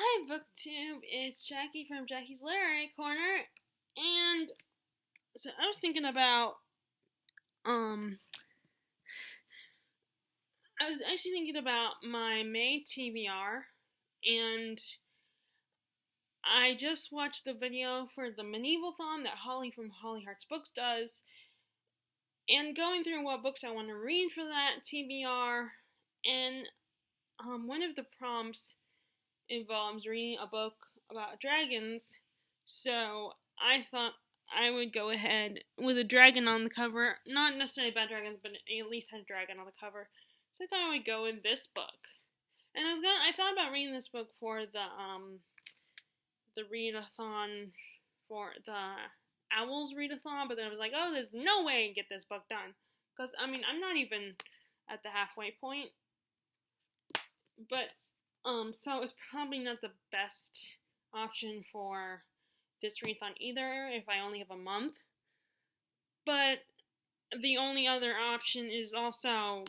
Hi, BookTube. It's Jackie from Jackie's Literary Corner, and so I was thinking about um, I was actually thinking about my May TBR, and I just watched the video for the Medieval-thon that Holly from Holly Hearts Books does, and going through what books I want to read for that TBR, and one of the prompts involves reading a book about dragons, so I thought I would go ahead with a dragon on the cover. Not necessarily about dragons, but at least had a dragon on the cover. So I thought I would go with this book. And I thought about reading this book for the readathon, for the Owls readathon, but then I was like, oh, there's no way I can get this book done. Because, I'm not even at the halfway point. But, so it's probably not the best option for this readathon either, if I only have a month. But the only other option is also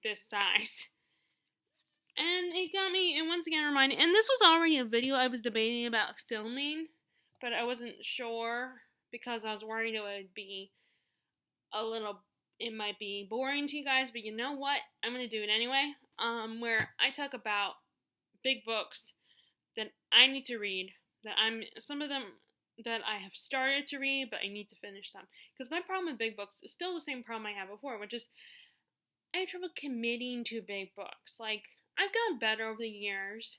this size. And it got me, and once again reminded, and this was already a video I was debating about filming, but I wasn't sure because I was worried it would be it might be boring to you guys, but you know what? I'm going to do it anyway, where I talk about big books that I need to read, some of them that I have started to read, but I need to finish them. Because my problem with big books is still the same problem I had before, which is I have trouble committing to big books. Like, I've gotten better over the years,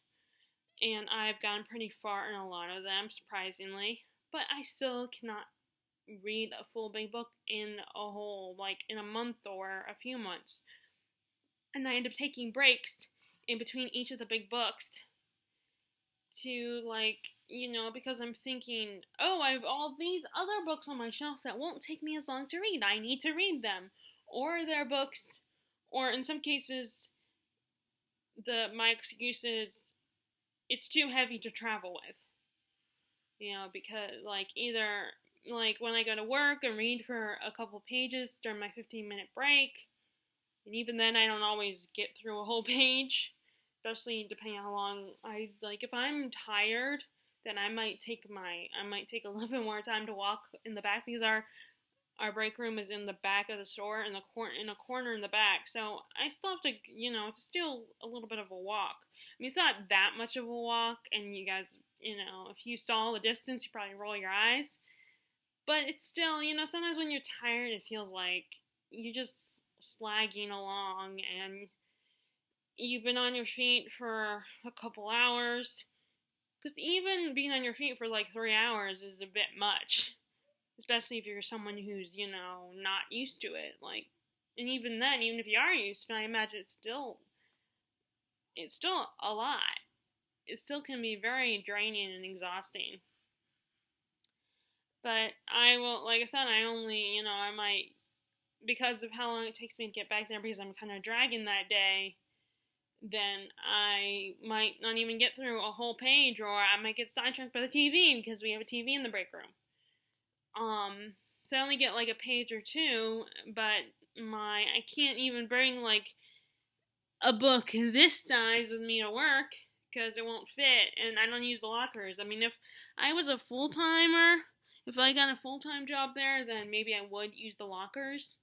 and I've gotten pretty far in a lot of them, surprisingly, but I still cannot read a full big book in a month or a few months. And I end up taking breaks in between each of the big books to, because I'm thinking, oh, I have all these other books on my shelf that won't take me as long to read. I need to read them. Or they're books, or in some cases, my excuse is it's too heavy to travel with. Because, either, when I go to work and read for a couple pages during my 15-minute break, and even then I don't always get through a whole page, especially depending on how long if I'm tired, then I might take a little bit more time to walk in the back, because our break room is in the back of the store, in a corner in the back, so I still have to, it's still a little bit of a walk. I mean, it's not that much of a walk, and you guys, if you saw the distance, you probably roll your eyes, but it's still, sometimes when you're tired, it feels like you're just slagging along, and you've been on your feet for a couple hours, because even being on your feet for 3 hours is a bit much. Especially if you're someone who's, not used to it. And even then, even if you are used to it, I imagine it's still a lot. It still can be very draining and exhausting. But I will, like I said, I might, because of how long it takes me to get back there, because I'm kind of dragging that day, then I might not even get through a whole page, or I might get sidetracked by the TV, because we have a TV in the break room. So I only get a page or two, but I can't even bring a book this size with me to work, because it won't fit, and I don't use the lockers. I mean, if I was a full-timer, if I got a full-time job there, then maybe I would use the lockers,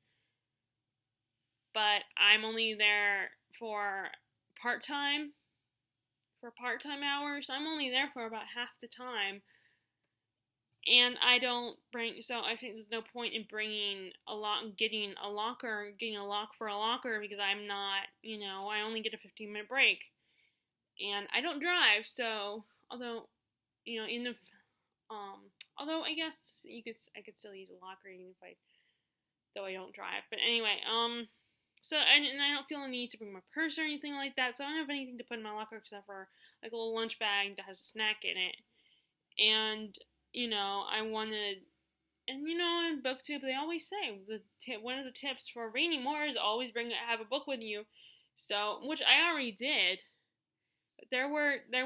but I'm only there for part-time hours. I'm only there for about half the time. And I don't so I think there's no point in getting a lock for a locker, because I'm not, I only get a 15-minute break. And I don't drive, so, although I guess I could still use a locker even if though I don't drive. But anyway, so, and I don't feel a need to bring my purse or anything like that, so I don't have anything to put in my locker except for, a little lunch bag that has a snack in it. And I wanted, and in BookTube they always say one of the tips for reading more is always have a book with you. So, which I already did. But there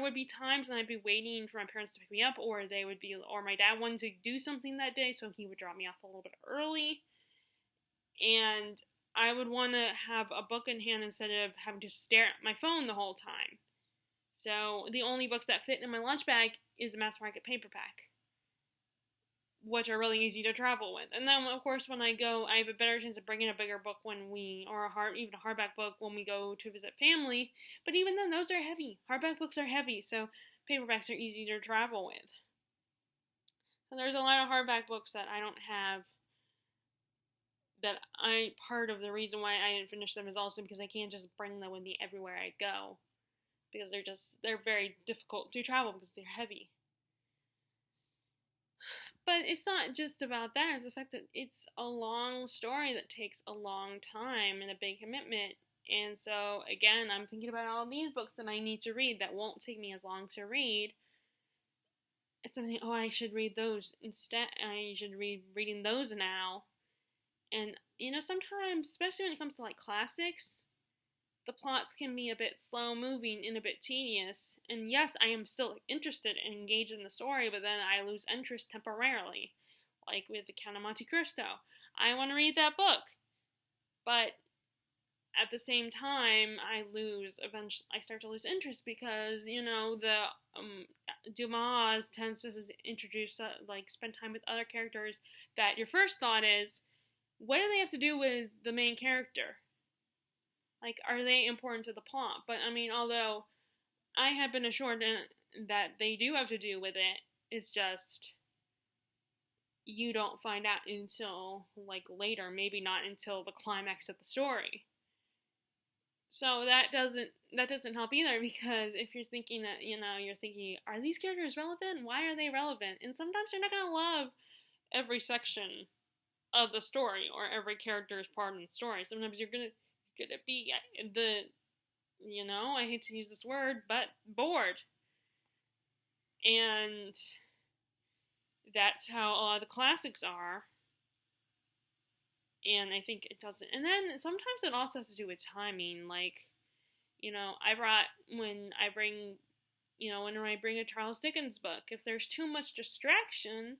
would be times when I'd be waiting for my parents to pick me up, or my dad wanted to do something that day, so he would drop me off a little bit early, and I would want to have a book in hand instead of having to stare at my phone the whole time. So the only books that fit in my lunch bag is the Mass Market paperback, which are really easy to travel with. And then, of course, when I go, I have a better chance of bringing a bigger book even a hardback book when we go to visit family. But even then, those are heavy. Hardback books are heavy, so paperbacks are easy to travel with. So there's a lot of hardback books that I don't have. Part of the reason why I didn't finish them is also because I can't just bring them with me everywhere I go, because they're very difficult to travel because they're heavy. But it's not just about that. It's the fact that it's a long story that takes a long time and a big commitment. And so, again, I'm thinking about all these books that I need to read that won't take me as long to read. It's something, I should read those instead. I should reading those now. And, sometimes, especially when it comes to, classics, the plots can be a bit slow-moving and a bit tedious. And yes, I am still interested and engaged in the story, but then I lose interest temporarily. Like with The Count of Monte Cristo. I want to read that book. But at the same time, I start to lose interest because, Dumas tends to introduce, spend time with other characters that your first thought is, what do they have to do with the main character? Are they important to the plot? But, although I have been assured that they do have to do with it, it's just, you don't find out until, later, maybe not until the climax of the story. So that doesn't help either, because if you're thinking that, are these characters relevant? Why are they relevant? And sometimes you're not going to love every section of the story or every character's part in the story. Sometimes you're going to be I hate to use this word, but bored. And that's how a lot of the classics are. And I think it doesn't. And then sometimes it also has to do with timing. When I bring a Charles Dickens book, if there's too much distraction,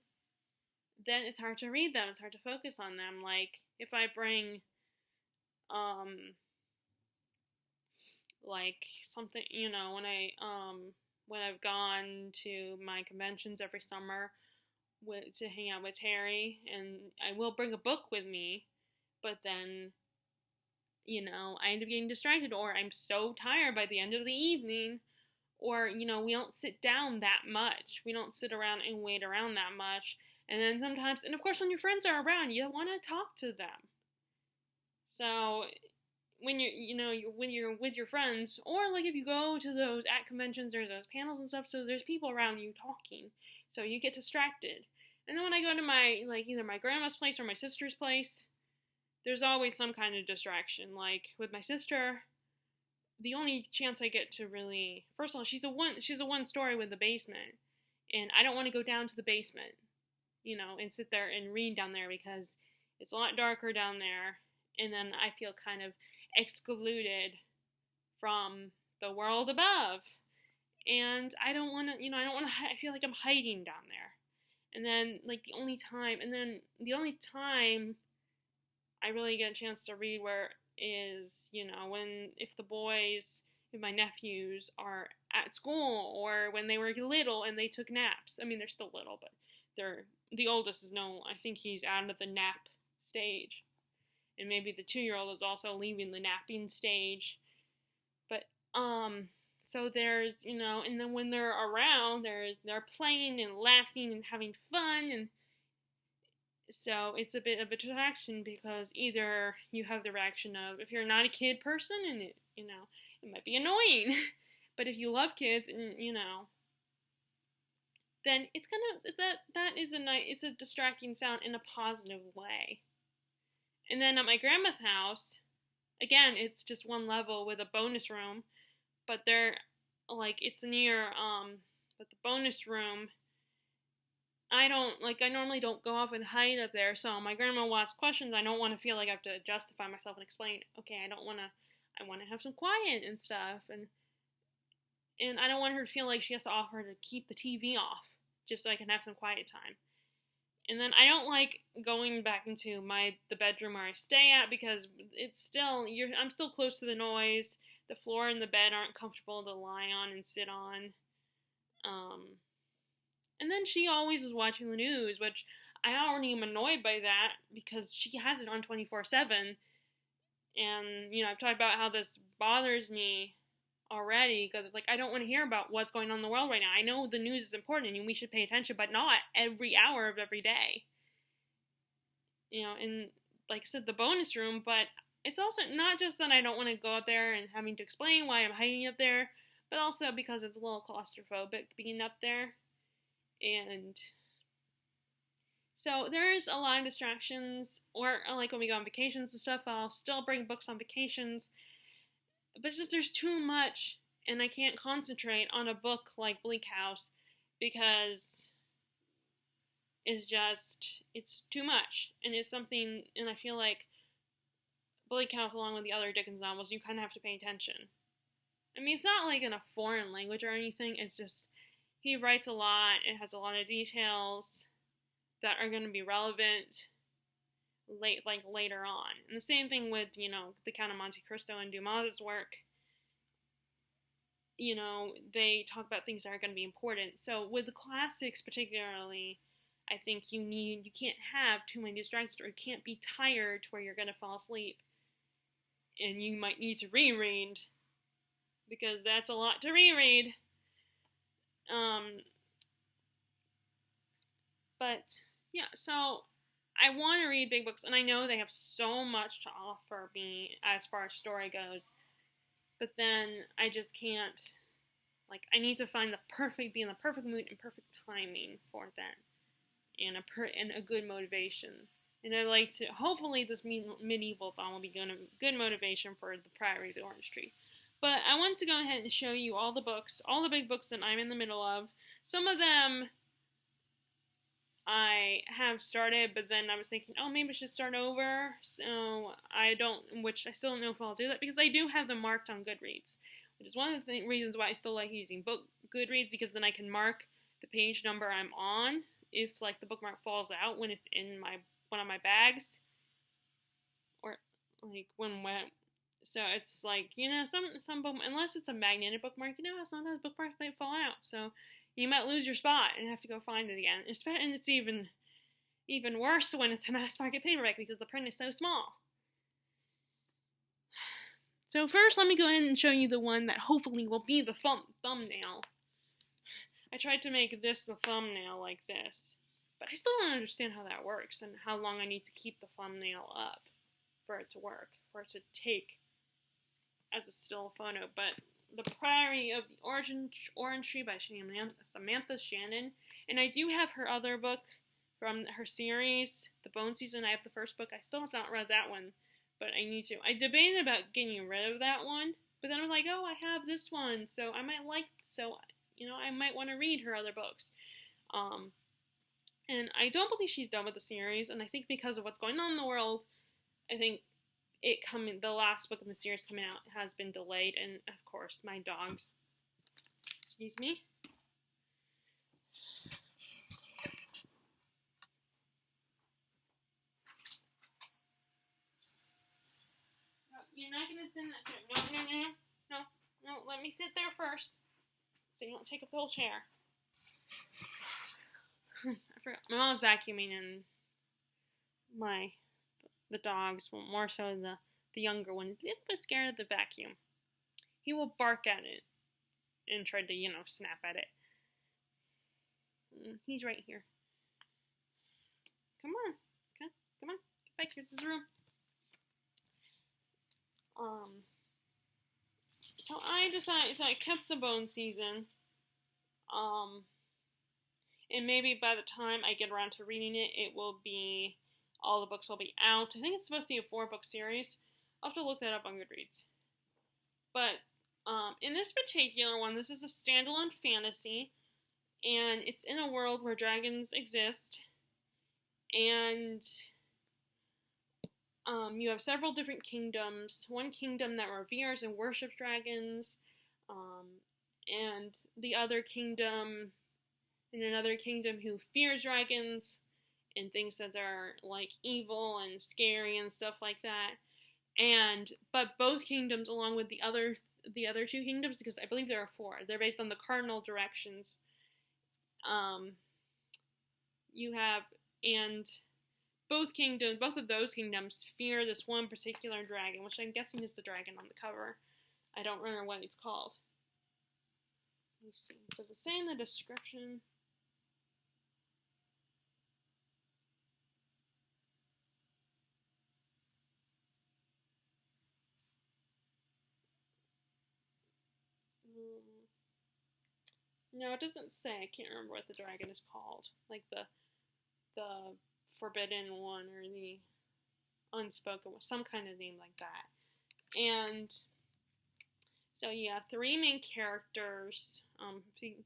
then it's hard to read them. It's hard to focus on them. If I bring something, when I've gone to my conventions every summer to hang out with Terry, and I will bring a book with me, but then, I end up getting distracted, or I'm so tired by the end of the evening, or, we don't sit down that much. We don't sit around and wait around that much. And then sometimes, and of course when your friends are around, you want to talk to them. So when you're with your friends, or if you go to those at conventions, there's those panels and stuff, so there's people around you talking, so you get distracted. And then when I go to my either my grandma's place or my sister's place, there's always some kind of distraction. With my sister, the only chance I get to really, first of all, she's a one story with the basement, and I don't want to go down to the basement, and sit there and read down there because it's a lot darker down there. And then I feel kind of excluded from the world above. And I don't want to, I feel like I'm hiding down there. And then, the only time I really get a chance to read if my nephews are at school, or when they were little and they took naps. They're still little, but the oldest I think he's out of the nap stage. And maybe the 2-year-old is also leaving the napping stage. But, so there's, and then when they're around, they're playing and laughing and having fun. And so it's a bit of a distraction, because either you have the reaction of, if you're not a kid person, and it might be annoying. But if you love kids, and, then it's it's a distracting sound in a positive way. And then at my grandma's house, again, it's just one level with a bonus room, but it's near, but the bonus room, I normally don't go off and hide up there, so my grandma will ask questions. I don't want to feel like I have to justify myself and explain, okay, I want to have some quiet and stuff, and I don't want her to feel like she has to offer to keep the TV off, just so I can have some quiet time. And then I don't like going back into the bedroom where I stay at because it's still I'm still close to the noise. The floor and the bed aren't comfortable to lie on and sit on. And then she always is watching the news, which I already am annoyed by that because she has it on 24/7. And I've talked about how this bothers me already because it's like I don't want to hear about what's going on in the world right now. I know the news is important and we should pay attention, but not every hour of every day. And like I said, the bonus room, but it's also not just that I don't want to go up there and having to explain why I'm hiding up there, but also because it's a little claustrophobic being up there. And so there's a lot of distractions, or like when we go on vacations and stuff, I'll still bring books on vacations, but it's just there's too much, and I can't concentrate on a book like Bleak House because it's too much, and it's something, and I feel like Bleak House, along with the other Dickens novels, you kind of have to pay attention. I mean, it's not like in a foreign language or anything, it's just, he writes a lot, it has a lot of details that are going to be relevant later on. And the same thing with, The Count of Monte Cristo and Dumas' work. They talk about things that are going to be important. So with the classics particularly, I think you can't have too many distractions, or you can't be tired to where you're going to fall asleep. And you might need to reread, because that's a lot to reread. But yeah, so I want to read big books, and I know they have so much to offer me as far as story goes. But then I just can't. Like, I need to be in the perfect mood and perfect timing for that, and a good motivation. And I'd like to, hopefully this medieval thon will be good motivation for The Priory of the Orange Tree. But I want to go ahead and show you all the big books that I'm in the middle of. Some of them I have started, but then I was thinking, oh, maybe I should start over. So which I still don't know if I'll do that, because I do have them marked on Goodreads, which is one of the reasons why I still like using Goodreads, because then I can mark the page number I'm on if like the bookmark falls out when it's in one of my bags, or like so it's like, some book, unless it's a magnetic bookmark, sometimes bookmarks might fall out, so you might lose your spot and have to go find it again. And it's even worse when it's a mass market paperback, because the print is so small. So first, let me go ahead and show you the one that hopefully will be the thumbnail. I tried to make this the thumbnail like this, but I still don't understand how that works and how long I need to keep the thumbnail up for it to work, for it to take as a still photo. But The Priory of the Orange Tree by Samantha Shannon. And I do have her other book from her series, The Bone Season. I have the first book. I still have not read that one, but I need to. I debated about getting rid of that one, but then I was like, oh, I have this one, so I might I might want to read her other books. And I don't believe she's done with the series, and I think because of what's going on in the world, I think the last book in the series coming out has been delayed, and of course my dogs, excuse me. No, you're not gonna send that to no, let me sit there first, so you don't take up the whole chair. I forgot, my mom's vacuuming, and the dogs, more so the younger one, is a little bit scared of the vacuum. He will bark at it and try to, snap at it. He's right here. Come on. Okay, come on. Get back here to this room. So I kept The Bone Season. And maybe by the time I get around to reading it, all the books will be out. I think it's supposed to be a 4-book series. I'll have to look that up on Goodreads. But in this particular one, this is a standalone fantasy, and it's in a world where dragons exist, and you have several different kingdoms. One kingdom that reveres and worships dragons, and the other kingdom, in another kingdom, who fears dragons and thinks that they're like evil and scary and stuff like that. But both kingdoms, along with the other two kingdoms, because I believe there are four, they're based on the cardinal directions. You have and both of those kingdoms fear this one particular dragon, which I'm guessing is the dragon on the cover. I don't remember what it's called. Let me see. Does it say in the description? No, it doesn't say. I can't remember what the dragon is called. Like the forbidden one or the unspoken one, some kind of name like that. And so yeah, three main characters.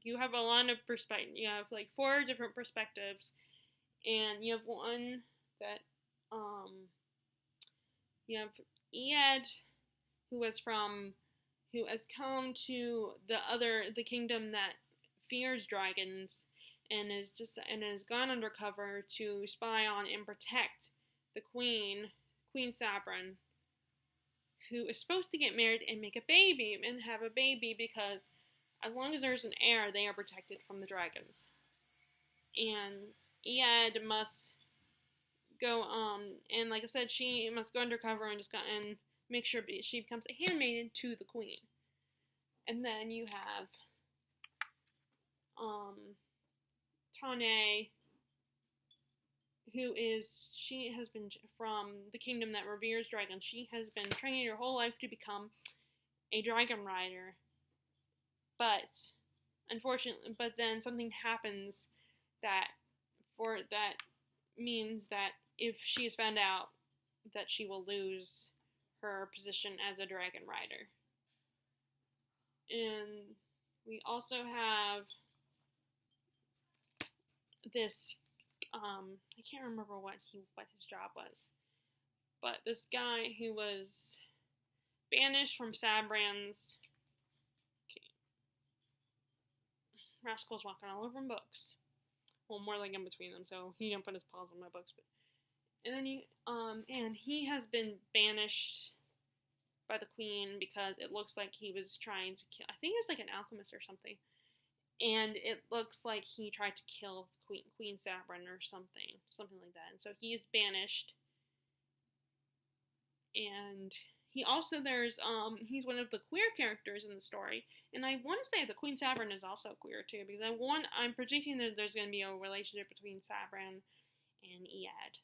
You have a lot of perspective. You have like four different perspectives, and you have one that you have Ead, who has come to the kingdom that fears dragons, and has gone undercover to spy on and protect the Queen Sabran, who is supposed to get married and have a baby, because as long as there's an heir, they are protected from the dragons. And Ead must go and like I said, she must go undercover and make sure she becomes a handmaiden to the queen. And then you have Tane, she has been from the kingdom that reveres dragons. She has been training her whole life to become a dragon rider. But unfortunately, then something happens that means that if she is found out, that she will lose her position as a dragon rider. And we also have this, I can't remember what his job was, but this guy who was banished from Sabran's. Rascal's walking all over books. Well, more like in between them, so he didn't put his paws on my books. And then he has been banished by the queen because it looks like he was trying to kill. I think he was like an alchemist or something, and it looks like he tried to kill Queen Sabran or something like that. And so he is banished. And he also he's one of the queer characters in the story, and I want to say that Queen Sabran is also queer too, because I'm predicting that there's going to be a relationship between Sabran and Ead.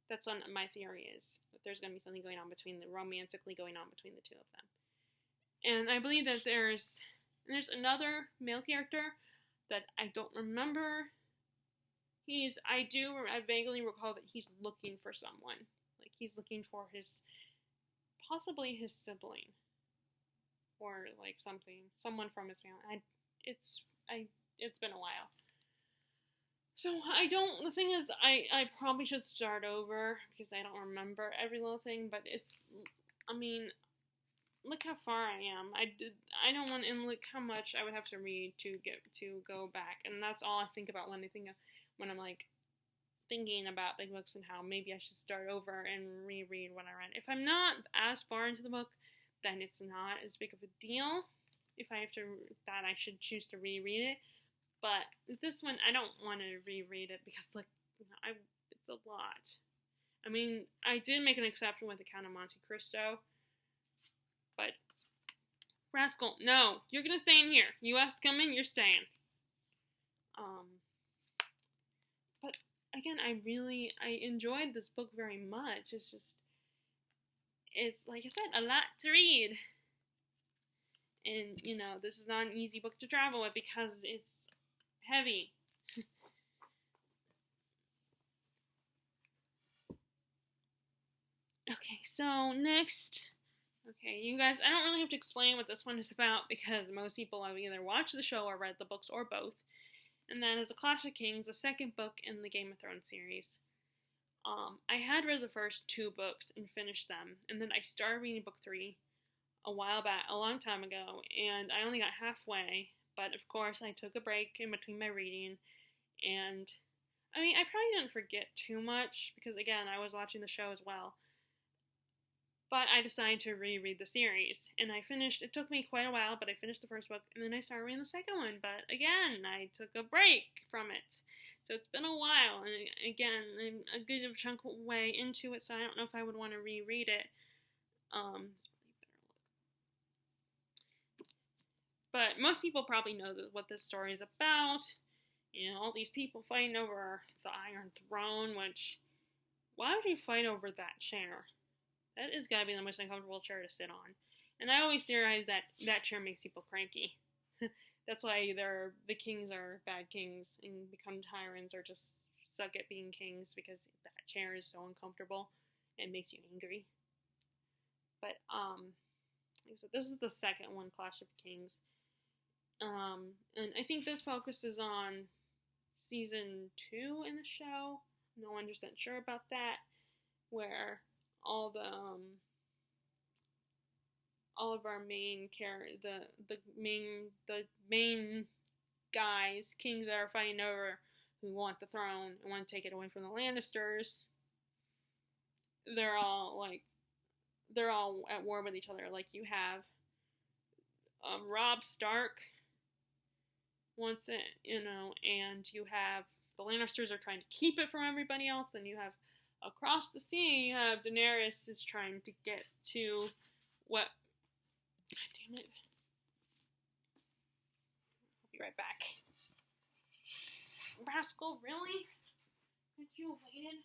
That's what my theory is, that there's going to be something romantically going on between the two of them. And I believe that there's another male character that I don't remember. I vaguely recall that he's looking for someone. Like he's looking for possibly his sibling, or like someone from his family. It's been a while. So the thing is, I probably should start over because I don't remember every little thing, but look how far I am. I don't want, and look how much I would have to read to go back, and that's all I think about when I'm like thinking about the books and how maybe I should start over and reread what I read. If I'm not as far into the book, then it's not as big of a deal. If I should choose to reread it. But this one, I don't want to reread it because it's a lot. I mean, I did make an exception with the Count of Monte Cristo, but Rascal, no, you're gonna stay in here. You asked to come in, you're staying. But again, I enjoyed this book very much. It's like I said, a lot to read. And, this is not an easy book to travel with because it's heavy. Okay, so next. Okay, you guys, I don't really have to explain what this one is about because most people have either watched the show or read the books or both. And that is A Clash of Kings, the second book in the Game of Thrones series. I had read the first two books and finished them, and then I started reading book 3 a while back, a long time ago, and I only got halfway, but of course I took a break in between my reading, and I mean, I probably didn't forget too much because, again, I was watching the show as well. But I decided to reread the series, and I finished. It took me quite a while, but I finished the first book, and then I started reading the second one. But again, I took a break from it, so it's been a while. And again, I'm a good chunk way into it, so I don't know if I would want to reread it. But most people probably know what this story is about. You know, all these people fighting over the Iron Throne, which, why would you fight over that chair? That is gotta be the most uncomfortable chair to sit on. And I always theorize that that chair makes people cranky. That's why the kings are bad kings and become tyrants or just suck at being kings, because that chair is so uncomfortable and makes you angry. But like I said, this is the second one, Clash of Kings. And I think this focuses on season 2 in the show. No 100% sure about that, where all of our main the main guys, kings that are fighting over who want the throne and want to take it away from the Lannisters, they're all at war with each other. Like, you have Robb Stark wants it, and you have the Lannisters are trying to keep it from everybody else, and you have across the sea, you have Daenerys is trying to get to what... God damn it. I'll be right back. Rascal, really? Could you have waited?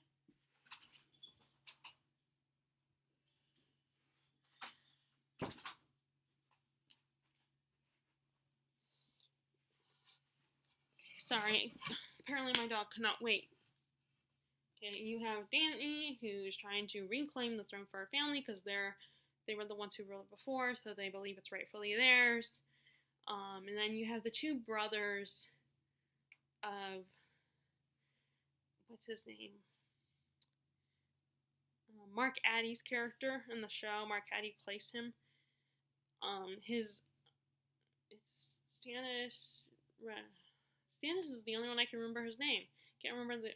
Sorry. Apparently my dog could not wait. Okay, you have Dany, who's trying to reclaim the throne for her family because they were the ones who ruled before, so they believe it's rightfully theirs. And then you have the two brothers of... what's his name? Mark Addy's character in the show. Mark Addy plays him. It's Stannis... Stannis is the only one I can remember his name. Can't remember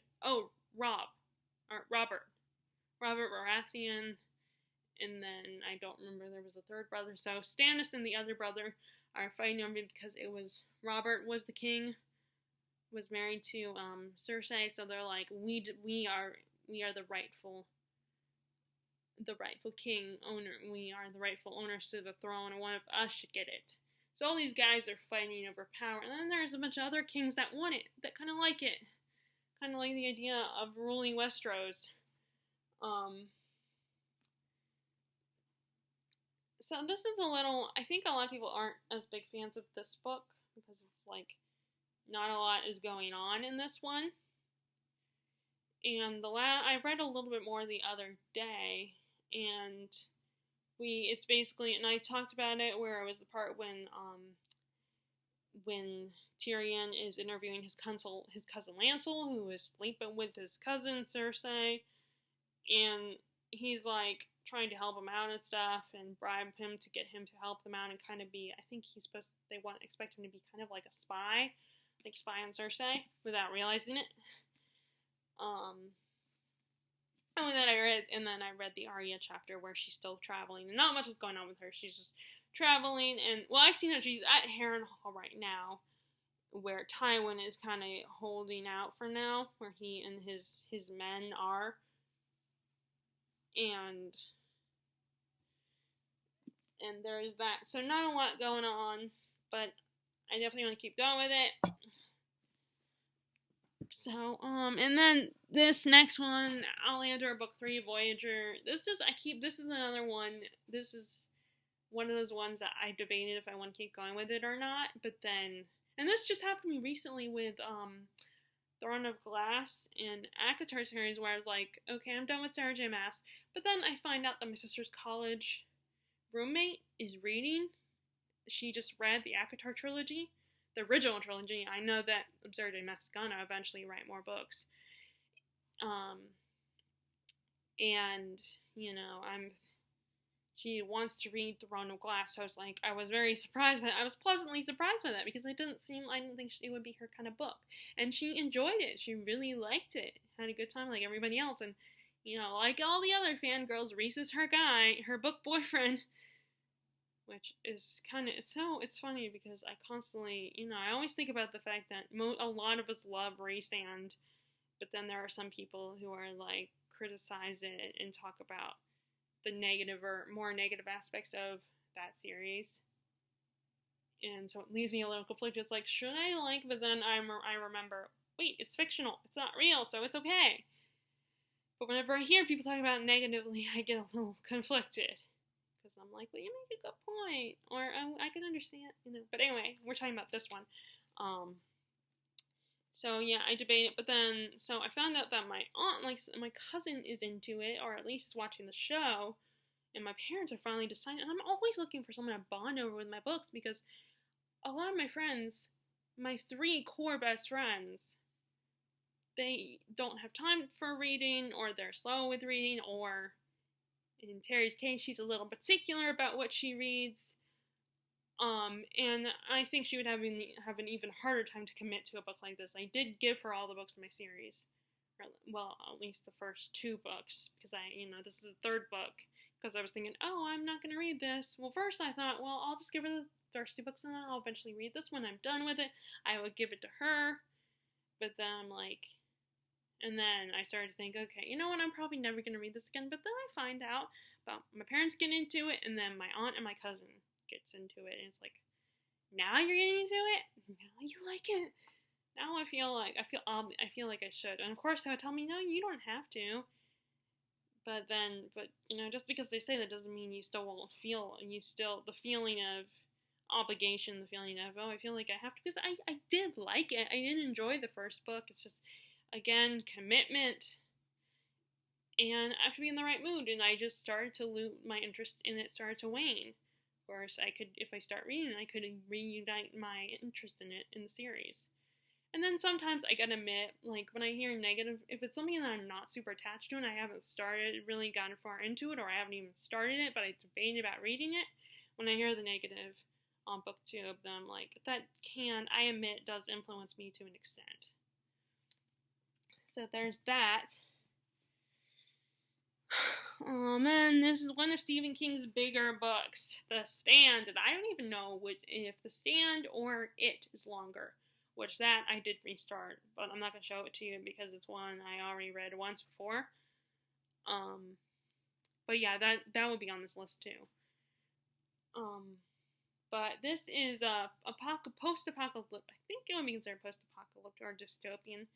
Robert Baratheon, and then I don't remember, there was a third brother. So Stannis and the other brother are fighting over because it was Robert was the king, was married to Cersei. So they're like, we are the rightful king owner. We are the rightful owners to the throne, and one of us should get it. So all these guys are fighting over power, and then there's a bunch of other kings that want it, that kind of like it. Kind of like the idea of ruling Westeros. So this is I think a lot of people aren't as big fans of this book, because it's like, not a lot is going on in this one. And I read a little bit more the other day, and it's basically, and I talked about it where it was the part when Tyrion is interviewing his cousin Lancel, who is sleeping with his cousin Cersei, and he's like trying to help him out and stuff, and bribe him to get him to help them out and kind of be, I think they expect him to be kind of like a spy, like spy on Cersei without realizing it. And then I read the Arya chapter where she's still traveling, and not much is going on with her. She's just traveling, and I've seen that she's at Harrenhal right now, where Tywin is kind of holding out for now, where he and his men are, and there's that. So not a lot going on, but I definitely want to keep going with it. So, and then this next one, Outlander, Book 3, Voyager. This is another one. This is one of those ones that I debated if I want to keep going with it or not. But then, and this just happened to me recently with, Throne of Glass and ACOTAR series, where I was like, okay, I'm done with Sarah J. Maas. But then I find out that my sister's college roommate is reading. She just read the ACOTAR trilogy. The original trilogy. I know that Sarah J. Maas is gonna eventually write more books. And, she wants to read Throne of Glass. So I was very surprised, but I was pleasantly surprised by that because I didn't think it would be her kind of book. And she enjoyed it. She really liked it. Had a good time like everybody else. And, like all the other fangirls, Reese is her guy, her book boyfriend. Which is it's funny because I constantly, I always think about the fact that a lot of us love Reese, but then there are some people who are like, criticize it and talk about the negative or more negative aspects of that series. And so it leaves me a little conflicted. It's like, should I like, but then I remember, wait, it's fictional. It's not real, so it's okay. But whenever I hear people talk about it negatively, I get a little conflicted. Because I'm like, well, you make a good point. Or I can understand, But anyway, we're talking about this one. So yeah, I debate it, but then, so I found out that my aunt, my cousin is into it, or at least is watching the show, and my parents are finally deciding, and I'm always looking for someone to bond over with my books, because a lot of my friends, my 3 core best friends, they don't have time for reading, or they're slow with reading, or in Terry's case, she's a little particular about what she reads. And I think she would have an even harder time to commit to a book like this. I did give her all the books in my series. Well, at least the first 2 books, because this is the 3rd book, because I was thinking, oh, I'm not going to read this. Well, first I thought, well, I'll just give her the first 2 books, and then I'll eventually read this when I'm done with it. I would give it to her, but then I'm like, and then I started to think, okay, you know what, I'm probably never going to read this again, but then I find out about my parents getting into it, and then my aunt and my cousin gets into it, and it's like, now you're getting into it? Now you like it? Now I feel like I should. And of course they would tell me, no, you don't have to. But just because they say that doesn't mean you still won't feel, the feeling of obligation, the feeling of, oh, I feel like I have to, because I did like it. I did enjoy the first book. It's just, again, commitment, and I have to be in the right mood, and I just started to lose my interest in it, started to wane. Of course, if I start reading, I could reunite my interest in it, in the series. And then sometimes I gotta admit, like, when I hear negative, if it's something that I'm not super attached to and I haven't really gotten far into it, or I haven't even started it, but I debated about reading it, when I hear the negative on book 2 of them, like, that I admit, does influence me to an extent. So there's that. Oh man, this is one of Stephen King's bigger books, The Stand, and I don't even know if The Stand or It is longer, which that I did restart, but I'm not going to show it to you because it's one I already read once before. But yeah, that would be on this list too. But this is a post-apocalyptic, I think it would be considered post-apocalyptic or dystopian,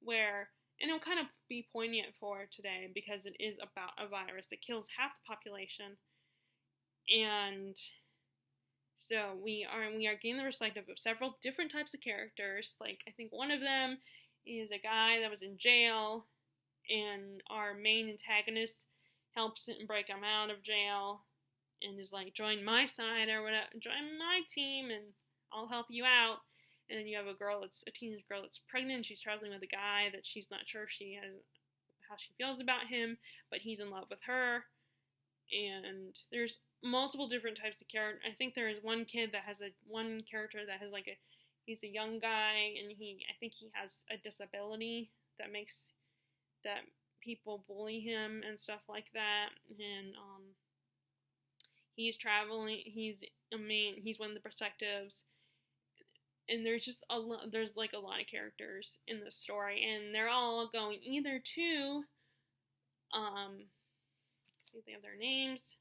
where, and it'll kind of be poignant for today because it is about a virus that kills half the population, and so we are getting the perspective of several different types of characters. Like, I think one of them is a guy that was in jail, and our main antagonist helps him break him out of jail, and is like, join my side or whatever, join my team, and I'll help you out. And then you have a teenage girl that's pregnant, and she's traveling with a guy that she's not sure how she feels about him, but he's in love with her. And there's multiple different types of characters. I think there is one kid that has one character that has he's a young guy, and I think he has a disability that makes that people bully him and stuff like that. And he's traveling. He's one of the perspectives. And there's just a lot of characters in the story, and they're all going either to, see if they have their names.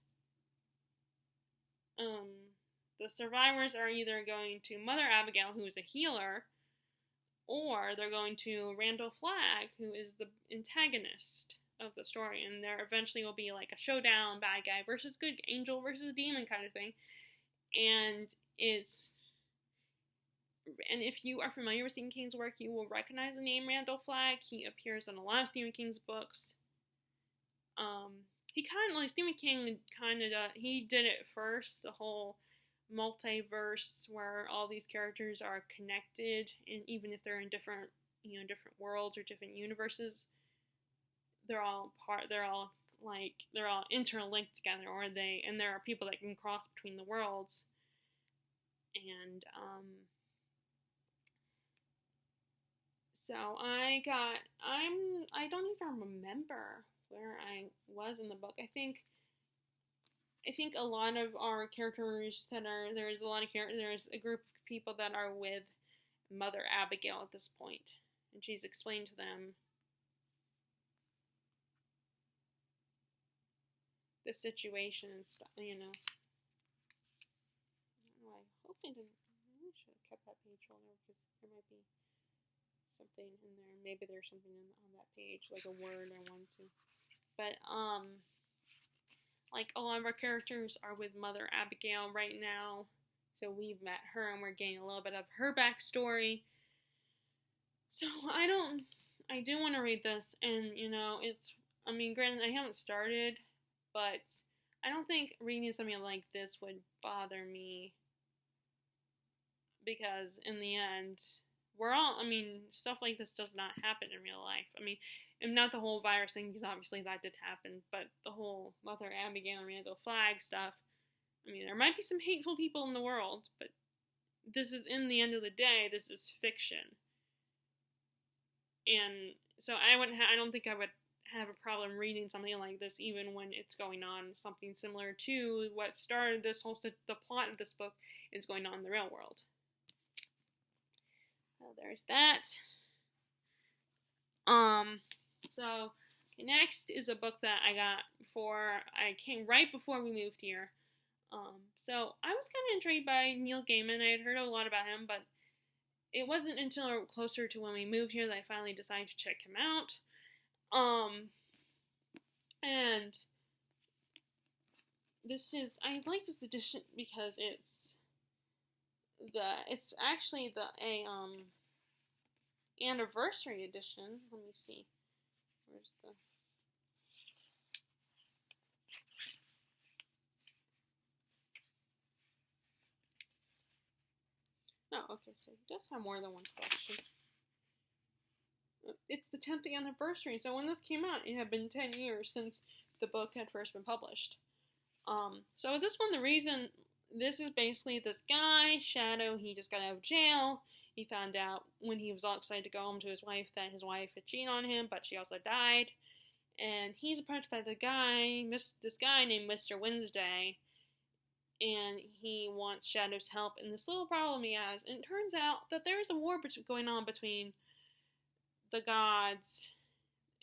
The survivors are either going to Mother Abigail, who is a healer, or they're going to Randall Flagg, who is the antagonist of the story, and there eventually will be like a showdown, bad guy versus good, angel versus demon kind of thing, and if you are familiar with Stephen King's work, you will recognize the name Randall Flagg. He appears in a lot of Stephen King's books. Stephen King he did it first, the whole multiverse where all these characters are connected, and even if they're in different worlds or different universes, they're all like they're all interlinked together, and there are people that can cross between the worlds. And so I don't even remember where I was in the book. I think a lot of our characters there's a group of people that are with Mother Abigail at this point, and she's explained to them the situation and stuff, I hope I should have kept that page on there, because there might be something in there. Maybe there's something on that page, like a word I wanted to. But, like, a lot of our characters are with Mother Abigail right now. So we've met her, and we're getting a little bit of her backstory. So I do want to read this, and, granted, I haven't started, but I don't think reading something like this would bother me, because in the end, stuff like this does not happen in real life. And not the whole virus thing, because obviously that did happen, but the whole Mother Abigail and Randall Flagg stuff, there might be some hateful people in the world, but this is, in the end of the day, this is fiction. And so I don't think I would have a problem reading something like this, even when it's going on something similar to what started the plot of this book is going on in the real world. So there's that. So next is a book that I got right before we moved here. So I was kind of intrigued by Neil Gaiman. I had heard a lot about him, but it wasn't until closer to when we moved here that I finally decided to check him out. And I like this edition because it's actually the anniversary edition. Let me see. Where's the... Oh, okay, so he does have more than one collection. It's the 10th anniversary, so when this came out, it had been 10 years since the book had first been published. So this one, the reason, this is basically this guy, Shadow, he just got out of jail. He found out when he was all excited to go home to his wife that his wife had cheated on him, but she also died. And he's approached by this guy named Mr. Wednesday, and he wants Shadow's help in this little problem he has. And it turns out that there's a war going on between the gods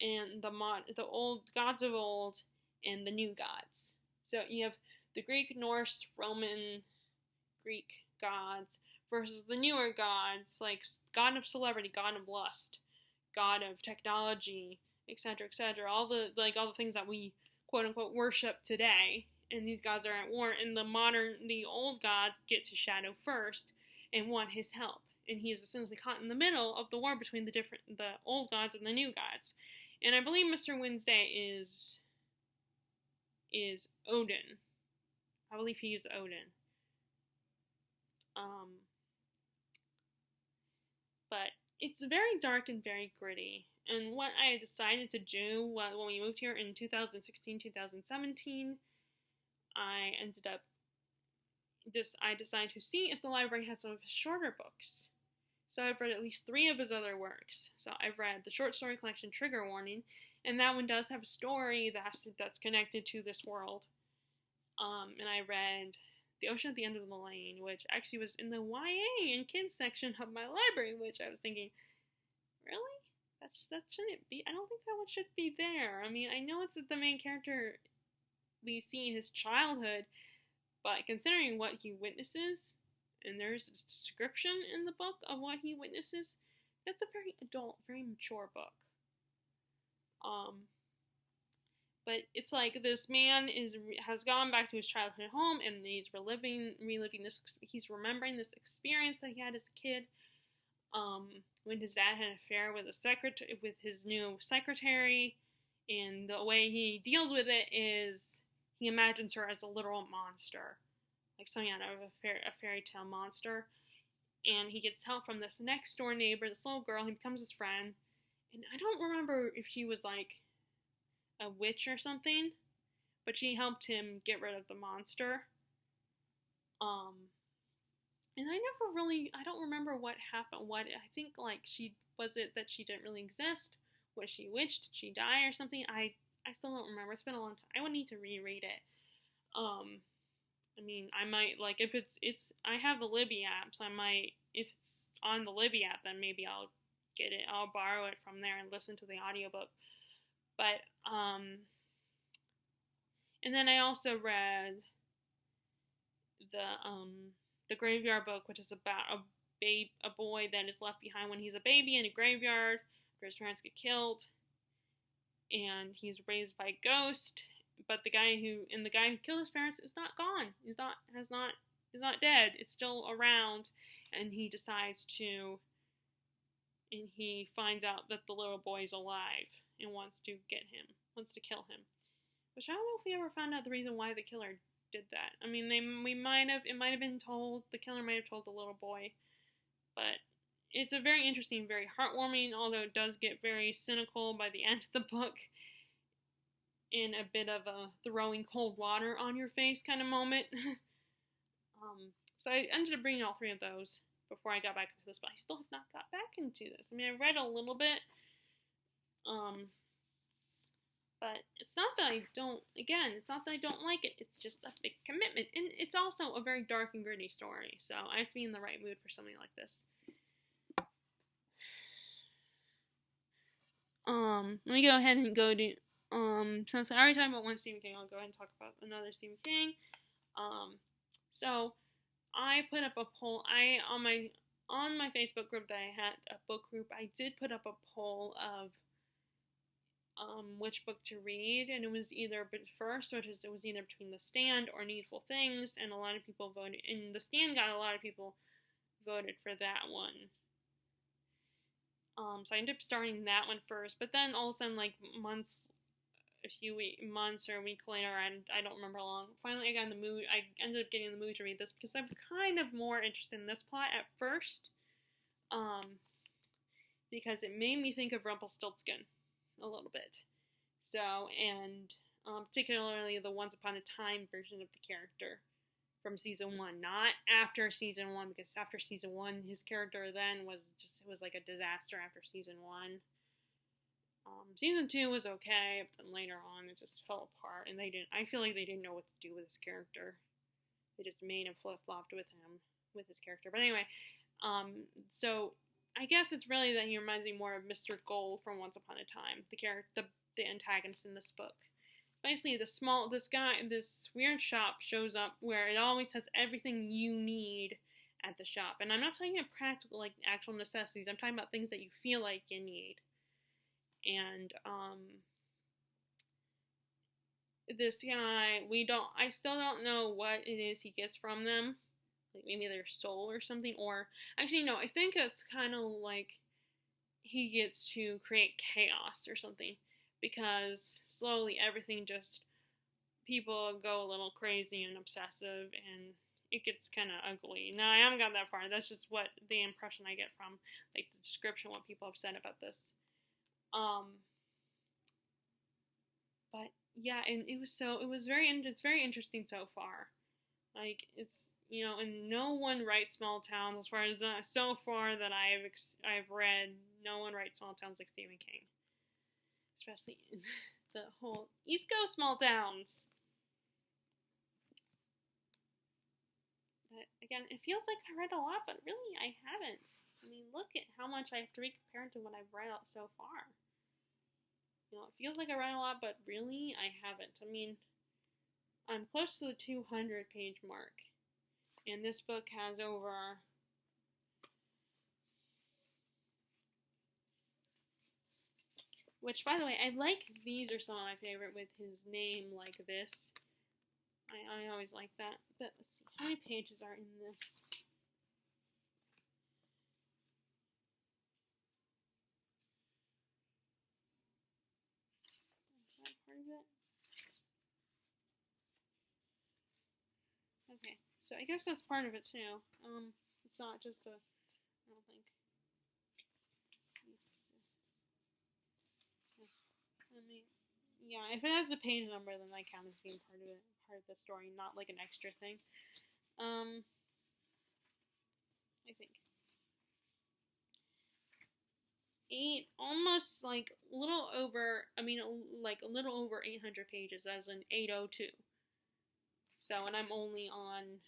and the old gods of old and the new gods. So you have the Greek, Norse, Roman, Greek gods versus the newer gods, like god of celebrity, god of lust, god of technology, etc., etc. All the things that we quote unquote worship today. And these gods are at war, and the old gods get to Shadow first and want his help. And he is essentially caught in the middle of the war between the old gods and the new gods. And I believe Mr. Wednesday is Odin. I believe he is Odin. But it's very dark and very gritty. And what I decided to do when we moved here in 2016, 2017, I decided to see if the library had some of his shorter books. So I've read at least 3 of his other works. So I've read the short story collection Trigger Warning, and that one does have a story that's connected to this world. And I read The Ocean at the End of the Lane, which actually was in the YA and kids section of my library, which I was thinking, really? That shouldn't be. I don't think that one should be there. I know it's the main character we see in his childhood, but considering what he witnesses, and there's a description in the book of what he witnesses, that's a very adult, very mature book. But it's like this man has gone back to his childhood home, and he's reliving this. He's remembering this experience that he had as a kid, when his dad had an affair with his new secretary, and the way he deals with it is he imagines her as a literal monster, like something out of a fairy tale monster. And he gets help from this next door neighbor, this little girl. He becomes his friend, and I don't remember if she was like a witch or something, but she helped him get rid of the monster. And I don't remember what happened. I think, like, was it that she didn't really exist? Was she witched? Did she die or something? I still don't remember. It's been a long time. I would need to reread it. I mean, I might, like, if I have the Libby app, so I might, if it's on the Libby app, then maybe I'll get it, I'll borrow it from there and listen to the audiobook. But, and then I also read the Graveyard Book, which is about a boy that is left behind when he's a baby in a graveyard after his parents get killed, and he's raised by a ghost. But the guy who killed his parents is not gone. Is not dead. It's still around, and he finds out that the little boy is alive and wants to kill him. Which I don't know if we ever found out the reason why the killer did that. I mean, it might have been told, the killer might have told the little boy, but it's a very interesting, very heartwarming, although it does get very cynical by the end of the book, in a bit of a throwing cold water on your face kind of moment. So I ended up bringing all three of those before I got back into this, but I still have not got back into this. I mean, I read a little bit, but it's not that I don't like it, it's just a big commitment, and it's also a very dark and gritty story, so I have to be in the right mood for something like this. Let me go ahead and go to, since I already talked about one Stephen King, I'll go ahead and talk about another Stephen King. So I put up a poll, on my Facebook group that I had, a book group, I did put up a poll of which book to read, and it was either between The Stand or Needful Things, and a lot of people voted, and The Stand got a lot of people voted for that one. So I ended up starting that one first, but then all of a sudden, like months or a week later, and I don't remember how long, finally I ended up getting in the mood to read this, because I was kind of more interested in this plot at first, because it made me think of Rumpelstiltskin a little bit. So, and particularly the Once Upon a Time version of the character from season 1, not after season 1, because after season 1, his character then was like a disaster after season 1. Season 2 was okay, but then later on it just fell apart, and I feel like they didn't know what to do with his character. They just made him flip-flopped with his character. But anyway, so I guess it's really that he reminds me more of Mr. Gold from Once Upon a Time, the antagonist in this book. Basically, this weird shop shows up where it always has everything you need at the shop. And I'm not talking about practical, like, actual necessities. I'm talking about things that you feel like you need. And, this guy, I still don't know what it is he gets from them. Like, maybe their soul or something, or, actually, no, I think it's kind of like he gets to create chaos or something, because slowly everything people go a little crazy and obsessive, and it gets kind of ugly. Now, I haven't got that far, that's just what the impression I get from, like, the description, what people have said about this. But, yeah, and it's very interesting so far. Like, it's, and no one writes small towns, as far as, so far that I've read, no one writes small towns like Stephen King. Especially in the whole East Coast small towns. But, again, it feels like I read a lot, but really I haven't. I mean, look at how much I have to read compared to what I've read so far. It feels like I read a lot, but really I haven't. I mean, I'm close to the 200-page mark. And this book has over... Which, by the way, these are some of my favorite, with his name like this. I always like that. But let's see, how many pages are in this? Is that part of it? Okay, so I guess that's part of it too. It's not just I don't think. Yeah, if it has a page number, then I count as being part of it, part of the story, not like an extra thing. I think almost like a little over. I mean, like a little over 800 pages, as in 802. So, and I'm only on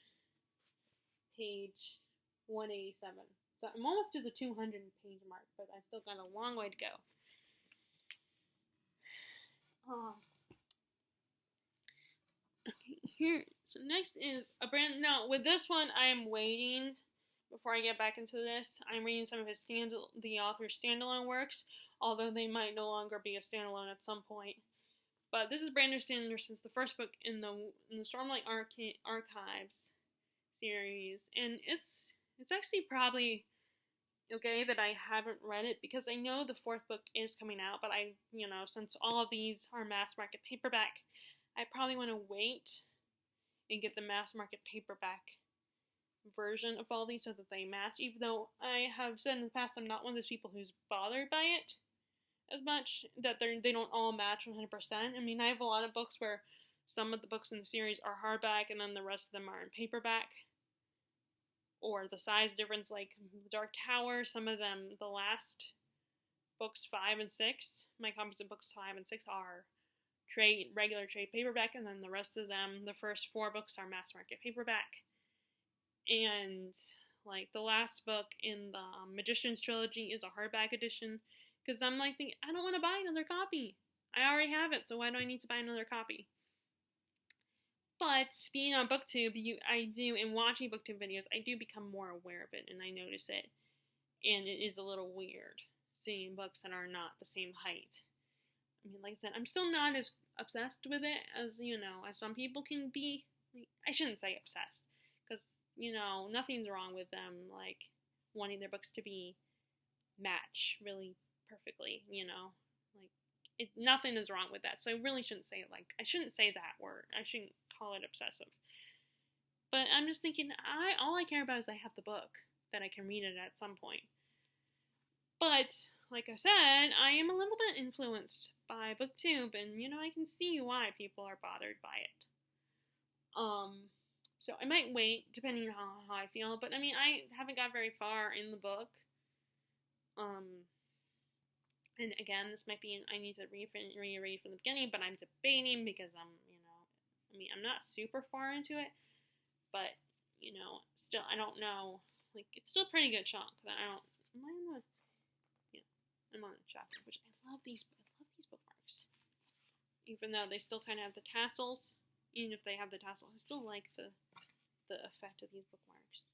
page 187. So I'm almost to the 200 page mark, but I still got a long way to go. Okay, here. So next is a brand. Now with this one, I am waiting before I get back into this. I'm reading some of his the author's standalone works, although they might no longer be a standalone at some point. But this is Brandon Sanderson's the first book in the Stormlight Archives series, and it's actually probably okay that I haven't read it because I know the fourth book is coming out, but since all of these are mass market paperback, I probably want to wait and get the mass market paperback version of all these so that they match, even though I have said in the past I'm not one of those people who's bothered by it as much, that they don't all match 100%. I mean, I have a lot of books where some of the books in the series are hardback and then the rest of them are in paperback, or the size difference, like The Dark Tower, some of them, the last books 5 and 6, my copies of books 5 and 6 are regular trade paperback, and then the rest of them, the first 4 books are mass market paperback. And like the last book in the Magician's trilogy is a hardback edition, because I'm like thinking, I don't want to buy another copy. I already have it, so why do I need to buy another copy? But being on BookTube, I do, and watching BookTube videos, I do become more aware of it, and I notice it. And it is a little weird seeing books that are not the same height. I mean, like I said, I'm still not as obsessed with it as, as some people can be. I shouldn't say obsessed, because, nothing's wrong with them, like, wanting their books to be match really perfectly, like, nothing is wrong with that. So I really shouldn't say I shouldn't say that word. I shouldn't call it obsessive. But I'm just thinking, all I care about is I have the book, that I can read it at some point. But, like I said, I am a little bit influenced by BookTube, and, I can see why people are bothered by it. So I might wait, depending on how I feel, but, I mean, I haven't got very far in the book. And again, this might be, I need to reread from the beginning, but I'm debating because I'm not super far into it, but, still, I don't know, like, it's still a pretty good chunk, that I'm on a chapter, which I love these bookmarks, even though they still kind of have the tassels. Even if they have the tassels, I still like the effect of these bookmarks.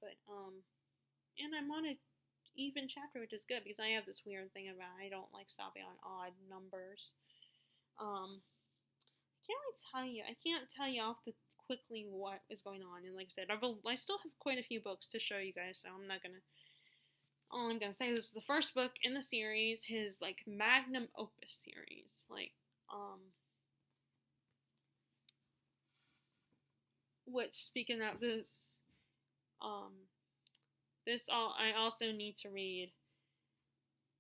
But and I'm on a even chapter, which is good because I have this weird thing about I don't like stopping on odd numbers. I can't tell you off the quickly what is going on, and like I said, I still have quite a few books to show you guys, so I'm not gonna. All I'm gonna say, this is the first book in the series, his like magnum opus series, which, speaking of this, I also need to read,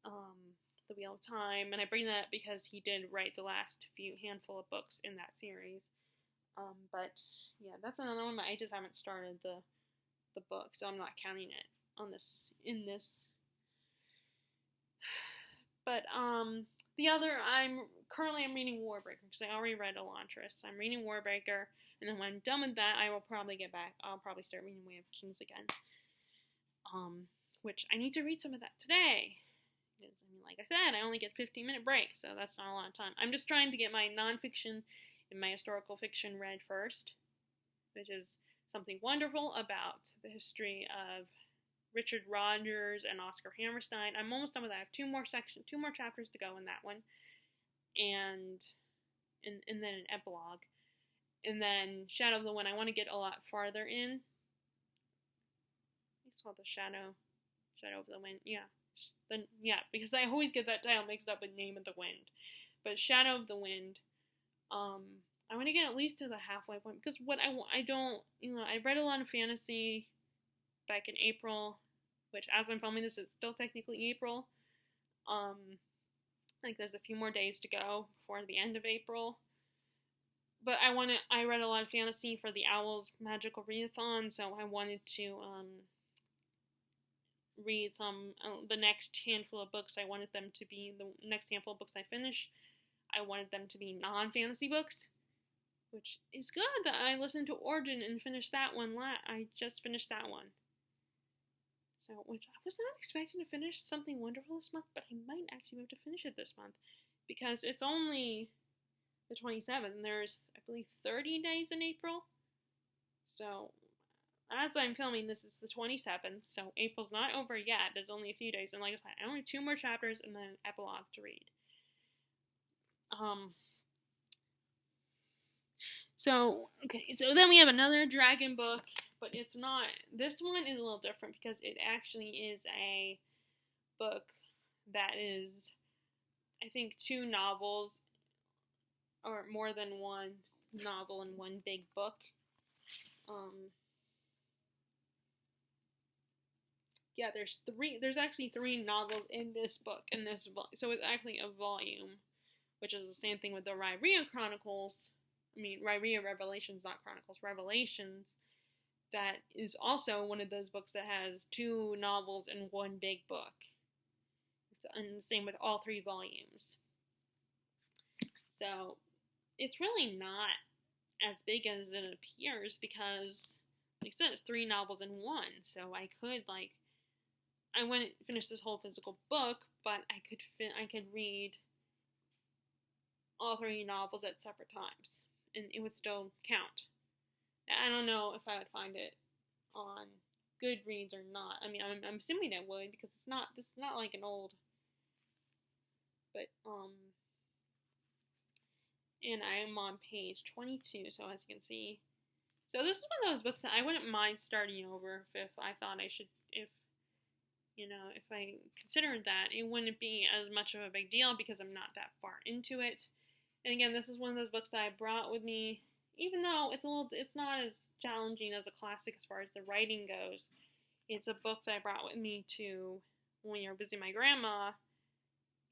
The Wheel of Time, and I bring that because he did write the last handful of books in that series. But yeah, that's another one, but I just haven't started the book, so I'm not counting it in this. But the other, I'm reading Warbreaker because I already read Elantris. I'm reading Warbreaker, and then when I'm done with that, I will probably get back. I'll probably start reading Way of Kings again. Which I need to read some of that today. Because, like I said, I only get 15-minute break, so that's not a lot of time. I'm just trying to get my nonfiction and my historical fiction read first, which is something wonderful about the history of Richard Rogers and Oscar Hammerstein. I'm almost done with that. I have two more chapters to go in that one, and then an epilogue, and then Shadow of the Wind. I want to get a lot farther in. It's called the Shadow of the Wind. Yeah, because I always get that title mixed up with Name of the Wind. But Shadow of the Wind, I want to get at least to the halfway point, because what I don't, I read a lot of fantasy back in April, which as I'm filming this, it's still technically April. Like, there's a few more days to go before the end of April. But I read a lot of fantasy for the Owls Magical Readathon, so I wanted to read the next handful of books. I wanted them to be, the next handful of books I finish, I wanted them to be non-fantasy books, which is good that I listened to Origin and finished that one. I just finished that one. So, which I was not expecting to finish Something Wonderful this month, but I might actually be able to finish it this month, because it's only the 27th, and there's, I believe, 30 days in April. So, as I'm filming this, it's the 27th, so April's not over yet. There's only a few days, and like I said, I only have 2 more chapters and then an epilogue to read. So then we have another dragon book, but it's not, this one is a little different because it actually is a book that is, I think, 2 novels, or more than one novel in one big book. Yeah, there's actually 3 novels in this book, so it's actually a volume, which is the same thing with the Rhyrea Chronicles. Rhyrea Revelations, not Chronicles, Revelations. That is also one of those books that has 2 novels in one big book. And the same with all 3 volumes. So, it's really not as big as it appears because, like I said, it's 3 novels in one. So I wouldn't finish this whole physical book, but I could read all 3 novels at separate times, and it would still count. I don't know if I would find it on Goodreads or not. I mean, I'm assuming it would, because this is not like an old, but, and I'm on page 22, so as you can see, so this is one of those books that I wouldn't mind starting over if I thought I should, if I considered that, it wouldn't be as much of a big deal because I'm not that far into it. And again, this is one of those books that I brought with me, even though it's not as challenging as a classic as far as the writing goes. It's a book that I brought with me to when we were visiting my grandma,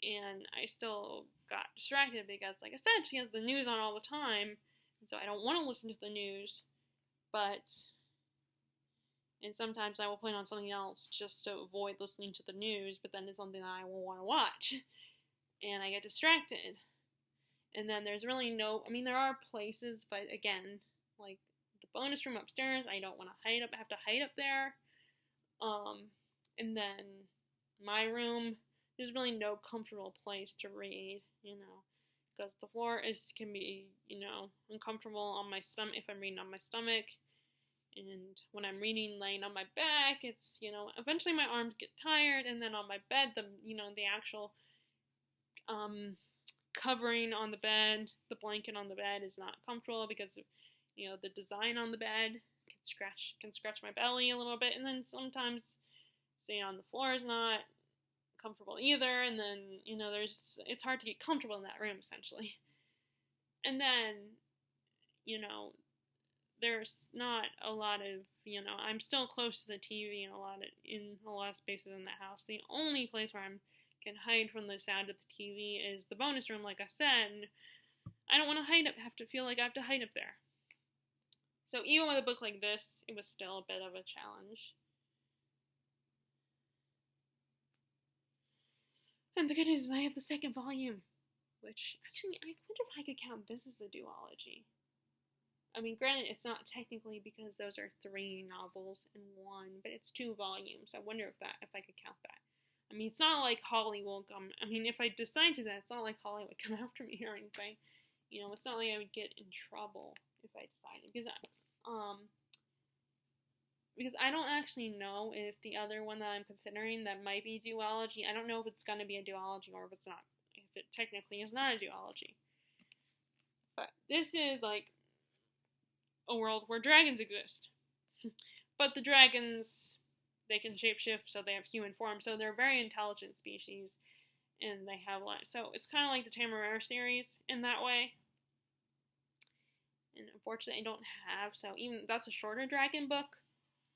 and I still got distracted because, like I said, she has the news on all the time, and so I don't want to listen to the news, and sometimes I will put on something else just to avoid listening to the news, but then it's something that I will want to watch, and I get distracted. And then there's really there are places, but again, like the bonus room upstairs, I don't want to have to hide up there. And then my room, there's really no comfortable place to read, because the floor can be, uncomfortable on my stomach if I'm reading on my stomach. And when I'm reading laying on my back, it's, eventually my arms get tired, and then on my bed, the actual, covering on the bed, the blanket on the bed is not comfortable because of, the design on the bed can scratch my belly a little bit, and then sometimes staying on the floor is not comfortable either, and then, it's hard to get comfortable in that room, essentially. And then, there's not a lot of, I'm still close to the TV in a lot of spaces in the house. The only place where I can hide from the sound of the TV is the bonus room, like I said, and I don't want to have to feel like I have to hide up there. So even with a book like this, it was still a bit of a challenge. And the good news is I have the 2nd volume, which, actually, I wonder if I could count this as a duology. I mean, granted, it's not technically because those are 3 novels in one, but it's 2 volumes. I wonder if I could count that. I mean, it's not like Holly will come. I mean, if I decide to that, it's not like Holly would come after me or anything. It's not like I would get in trouble if I decided, because I don't actually know if the other one that I'm considering that might be duology, I don't know if it's going to be a duology or if it's not, if it technically is not a duology. But this is like a world where dragons exist. But the dragons, they can shapeshift, so they have human form, so they're a very intelligent species, and they have life. So it's kind of like the Tamara series in that way. And unfortunately, I don't have, so even that's a shorter dragon book,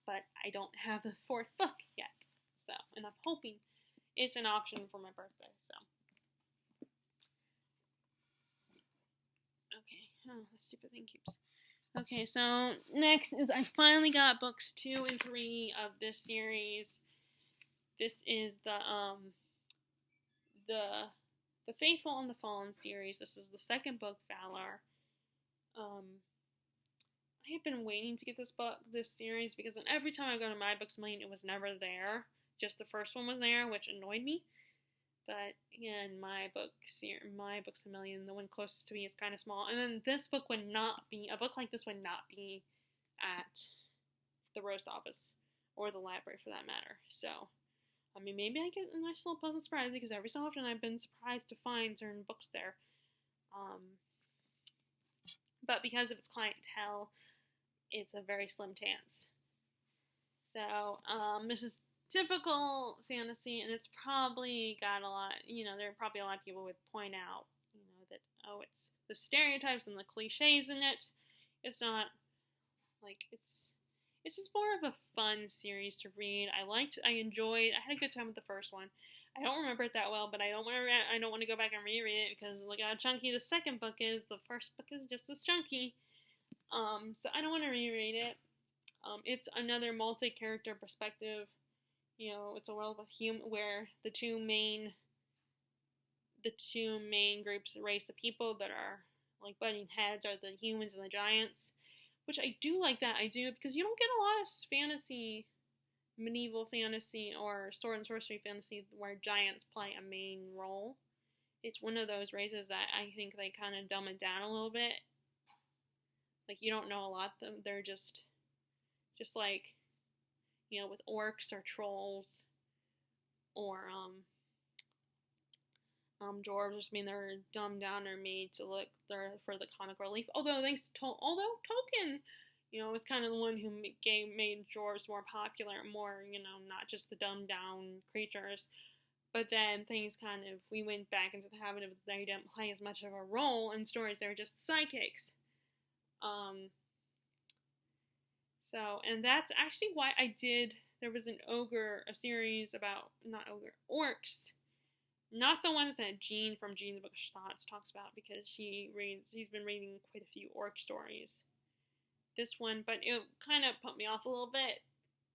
but I don't have the 4th book yet. So, and I'm hoping it's an option for my birthday. So, Oh, the stupid thing keeps. Okay, so next is I finally got books 2 and 3 of this series. This is the Faithful and the Fallen series. This is the second book, Valor. I have been waiting to get this series, because every time I go to My Books A Million, it was never there. Just the first one was there, which annoyed me. But again, My Books A Million, the one closest to me, is kind of small. And then this book would not be, a book like this would not be at the Roast office, or the library for that matter. So, I mean, maybe I get a nice little pleasant surprise, because every so often I've been surprised to find certain books there. But because of its clientele, it's a very slim chance. So, this is typical fantasy, and it's probably got a lot, there are probably a lot of people would point out, that, it's the stereotypes and the cliches in it. It's not, it's just more of a fun series to read. I enjoyed, I had a good time with the first one. I don't remember it that well, but I don't want to go back and reread it, because look how chunky the second book is. The first book is just as chunky. So I don't want to reread it. It's another multi-character perspective. It's a world where the two main groups, race of people that are like butting heads, are the humans and the giants, which I do like that. I do, because you don't get a lot of fantasy, medieval fantasy, or sword and sorcery fantasy where giants play a main role. It's one of those races that I think they kind of dumb it down a little bit. Like, you don't know a lot of them. They're just like, with orcs or trolls or dwarves. I mean, they're dumbed down or made to look there for the comic relief. Although Tolkien, was kind of the one who made dwarves more popular, more, not just the dumbed down creatures. But then things we went back into the habit of they didn't play as much of a role in stories. They were just sidekicks. And that's actually why there was a series about, orcs. Not the ones that Jean from Jean's Book of Thoughts talks about, because she's been reading quite a few orc stories. This one, but it kind of put me off a little bit.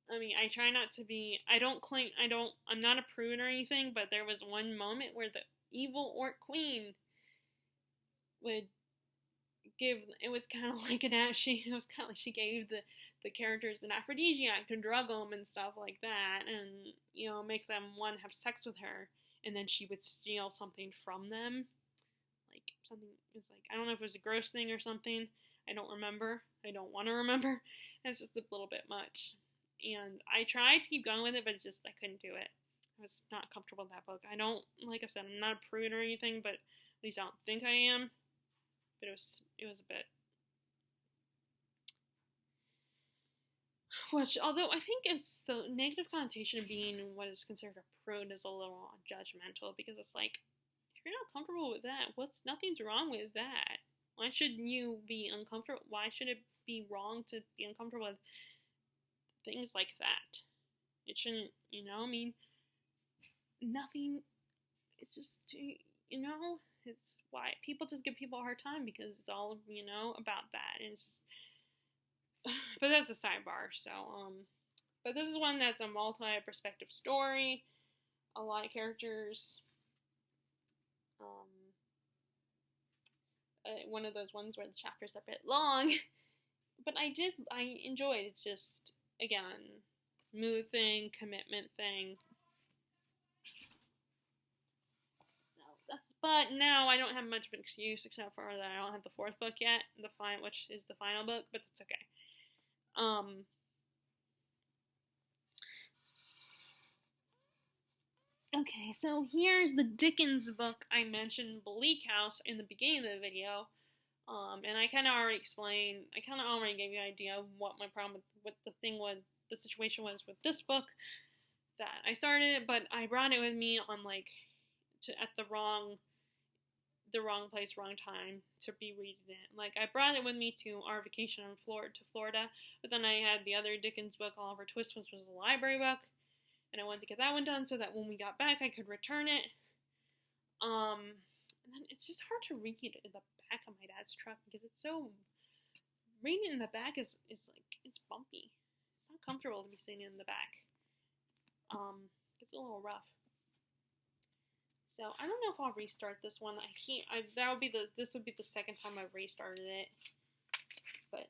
I mean, I try not to be, I'm not a prude or anything, but there was one moment where the evil orc queen would it was kind of like she gave the characters an aphrodisiac to drug them and stuff like that, and, make them have sex with her, and then she would steal something from them. I don't know if it was a gross thing or something. I don't remember. I don't want to remember. It's just a little bit much. And I tried to keep going with it, but I couldn't do it. I was not comfortable with that book. Like I said, I'm not a prude or anything, but at least I don't think I am. But it was a bit. Which, although I think it's the negative connotation of being what is considered a prude is a little judgmental, because it's like, if you're not comfortable with that, nothing's wrong with that. Why should you be uncomfortable? Why should it be wrong to be uncomfortable with things like that? It shouldn't, nothing, it's just, it's why people just give people a hard time, because it's all, about that, and it's just, but that's a sidebar, so, but this is one that's a multi-perspective story, a lot of characters, one of those ones where the chapters are a bit long, but I enjoyed it. It's just, again, mood thing, commitment thing. But now I don't have much of an excuse, except for that I don't have the fourth book yet, which is the final book, but that's okay. Okay, so here's the Dickens book I mentioned, Bleak House, in the beginning of the video. And I kind of already gave you an idea of what my problem with the situation was with this book, that I started, but I brought it with me on, at the wrong place, wrong time to be reading it. I brought it with me to our vacation to Florida, but then I had the other Dickens book, Oliver Twist, which was a library book, and I wanted to get that one done so that when we got back I could return it. And then it's just hard to read in the back of my dad's truck because it's so, reading in the back is like, it's bumpy. It's not comfortable to be sitting in the back. It's a little rough. So I don't know if I'll restart this one. This would be the second time I've restarted it. But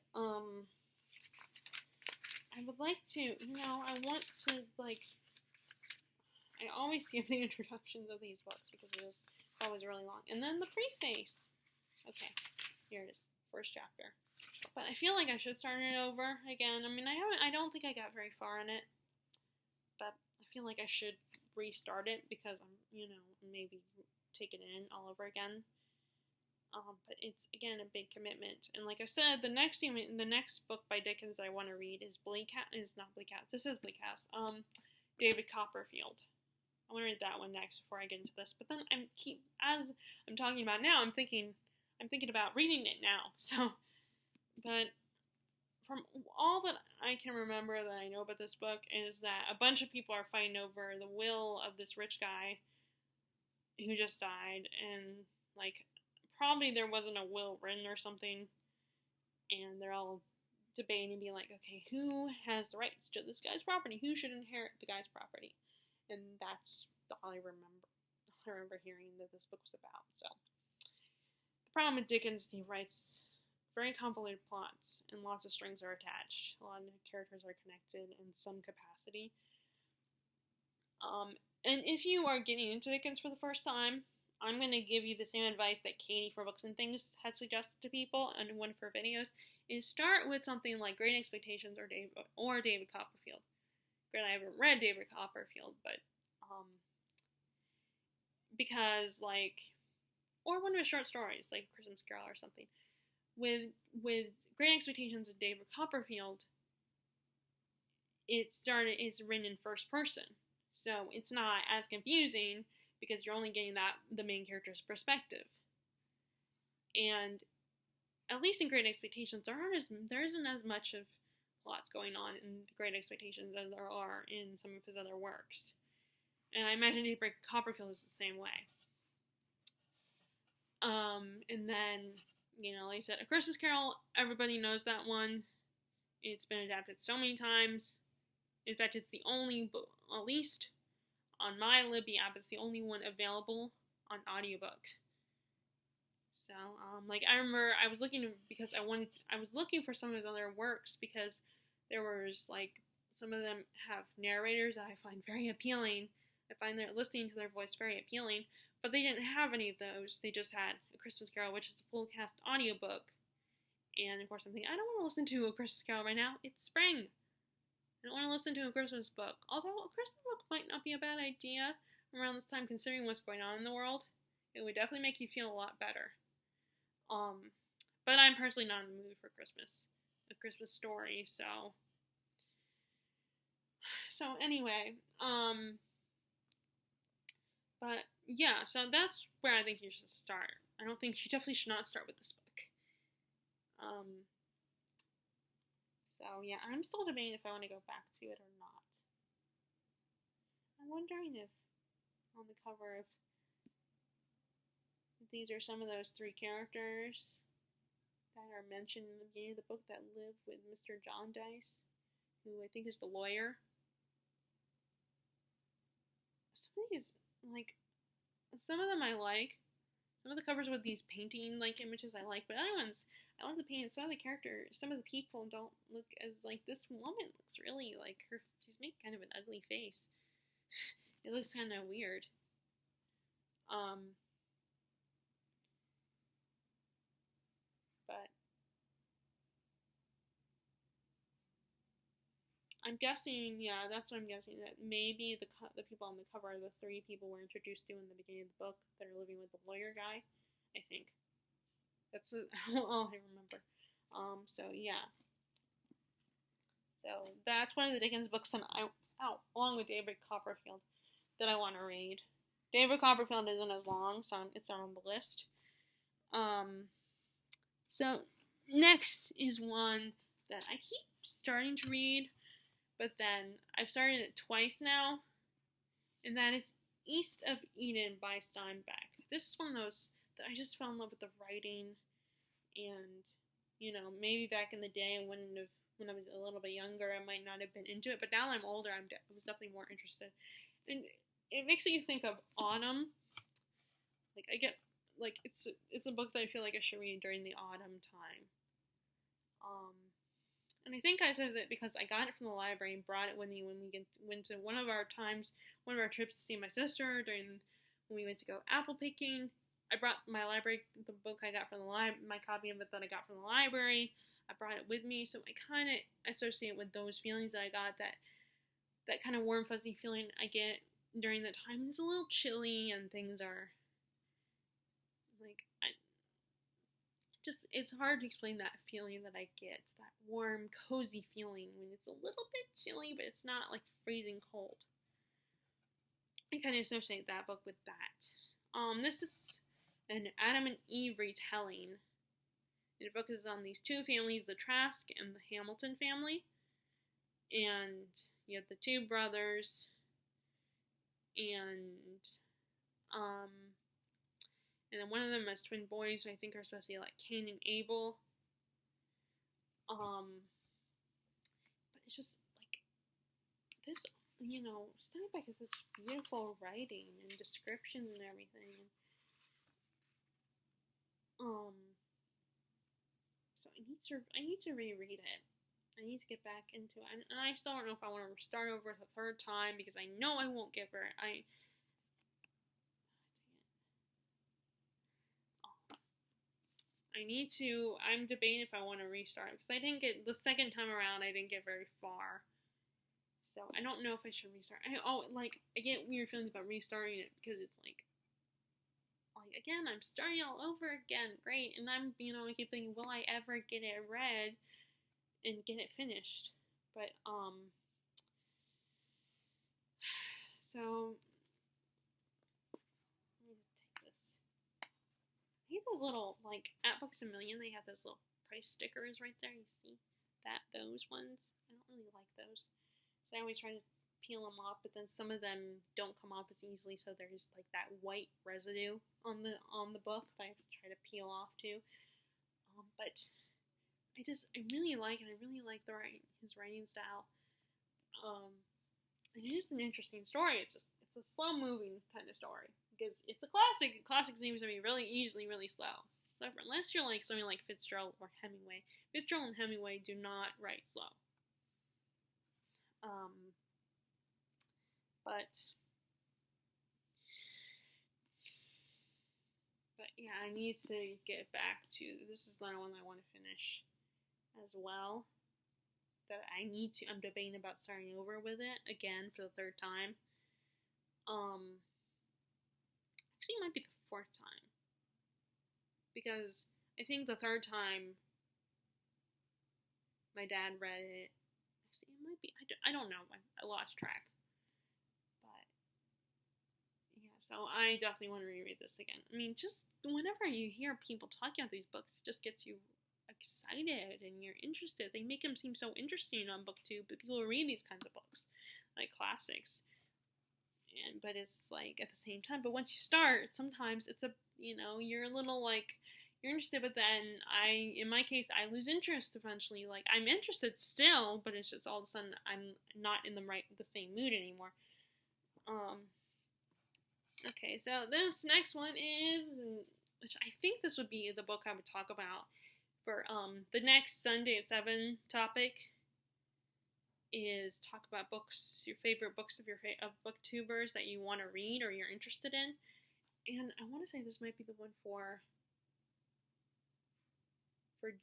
I would like to, I want to, like, I always skip the introductions of these books because it is always really long. And then the preface. Okay, here it is, first chapter. But I feel like I should start it over again. I mean, I don't think I got very far in it. But I feel like I should restart it because I'm, maybe take it in all over again. But it's, again, a big commitment. And like I said, the next book by Dickens I want to read is Bleak House. This is Bleak House. David Copperfield. I want to read that one next before I get into this. But then as I'm talking about now, I'm thinking about reading it now. So, but from all that I can remember that I know about this book is that a bunch of people are fighting over the will of this rich guy who just died, and like probably there wasn't a will written or something, and they're all debating and being like, okay, who has the rights to this guy's property? Who should inherit the guy's property? And that's all I remember. I remember hearing that this book was about. So the problem with Dickens, he writes very convoluted plots, and lots of strings are attached. A lot of characters are connected in some capacity. And if you are getting into Dickens for the first time, I'm going to give you the same advice that Katie for Books and Things had suggested to people in one of her videos, is start with something like Great Expectations or David Copperfield. Granted, I haven't read David Copperfield, but, because, or one of his short stories, like Christmas Carol or something. With Great Expectations of David Copperfield, it's written in first person. So it's not as confusing because you're only getting the main character's perspective. And at least in Great Expectations, there isn't as much of plots going on in Great Expectations as there are in some of his other works. And I imagine David Copperfield is the same way. And then, like I said, A Christmas Carol, everybody knows that one. It's been adapted so many times. In fact, it's the only book, at least on my Libby app, it's the only one available on audiobook. So, I remember I was looking because I was looking for some of his other works because there was, some of them have narrators that I find very appealing. I find that listening to their voice very appealing, but they didn't have any of those. They just had A Christmas Carol, which is a full cast audiobook. And of course I'm thinking, I don't want to listen to A Christmas Carol right now. It's spring. I don't want to listen to a Christmas book. Although a Christmas book might not be a bad idea around this time, considering what's going on in the world. It would definitely make you feel a lot better. But I'm personally not in the mood for a Christmas story, so anyway, but yeah, so that's where I think you should start. You definitely should not start with this book. So yeah, I'm still debating if I want to go back to it or not. I'm wondering if on the cover, if these are some of those three characters that are mentioned in the beginning of the book that live with Mr. Jarndyce, who I think is the lawyer. Some of these, some of them I like. Some of the covers with these painting images I like, but other ones I like the paint. Some of the characters, some of the people don't look as this woman looks really she's making kind of an ugly face. It looks kind of weird. But I'm guessing, yeah, that's what I'm guessing, that maybe the people on the cover are the three people we're introduced to in the beginning of the book that are living with the lawyer guy, I think. That's all I remember. So yeah. So that's one of the Dickens books that along with David Copperfield, that I want to read. David Copperfield isn't as long, so it's on the list. So next is one that I keep starting to read, but then I've started it twice now, and that is East of Eden by Steinbeck. This is one of those I just fell in love with the writing, and maybe back in the day I wouldn't have. When I was a little bit younger, I might not have been into it, but now that I'm older, I was definitely more interested. And it makes me think of autumn. Like I get like it's a book that I feel like I should read during the autumn time. Um, and I think I said it because I got it from the library and brought it with me when we went to one of our trips to see my sister when we went to go apple picking. I brought my library, the book I got from my copy of it that I got from the library. I brought it with me, so I kind of associate with those feelings that I got, that kind of warm, fuzzy feeling I get during that time. It's a little chilly, and things are, like, it's hard to explain that feeling that I get. It's that warm, cozy feeling when it's a little bit chilly, but it's not, like, freezing cold. I kind of associate that book with that. This is an Adam and Eve retelling. It focuses on these two families, the Trask and the Hamilton family. And you have the two brothers. And then one of them has twin boys who I think are supposed to be like Cain and Abel. But it's just like this, Steinbeck has such beautiful writing and descriptions and everything. So I need to reread it. I need to get back into it. And I still don't know if I want to start over the third time because I know I won't get very. I'm debating if I want to restart because I didn't get, the second time around, I didn't get very far. So I don't know if I should restart. I get weird feelings about restarting it because it's like, again, I'm starting all over again. Great. And I'm, I keep thinking, will I ever get it read and get it finished? But, so, let me take this. I hate those little, at Books A Million, they have those little price stickers right there. You see those ones? I don't really like those. So I always try to peel them off, but then some of them don't come off as easily, so there's that white residue on the book that I have to try to peel off too. But I really like it. I really like his writing style. And it is an interesting story. It's a slow moving kind of story because it's a classic. Classic seems to be really easily really slow. So unless you're something like Fitzgerald or Hemingway, Fitzgerald and Hemingway do not write slow. But yeah, I need to get back to, this is another one I want to finish as well. I'm debating about starting over with it again for the third time. Actually it might be the fourth time. Because I think the third time my dad read it. Actually, it might be, I don't know, I lost track. So I definitely want to reread this again. I mean, just whenever you hear people talking about these books, it just gets you excited and you're interested. They make them seem so interesting on BookTube, but people read these kinds of books, like classics. But it's at the same time. But once you start, sometimes it's you're a little you're interested, but then in my case, I lose interest eventually. I'm interested still, but it's just all of a sudden I'm not in the same mood anymore. Okay, so this next one is, which I think this would be the book I would talk about for the next Sunday at 7 topic is talk about books, your favorite books of booktubers that you want to read or you're interested in. And I want to say this might be the one for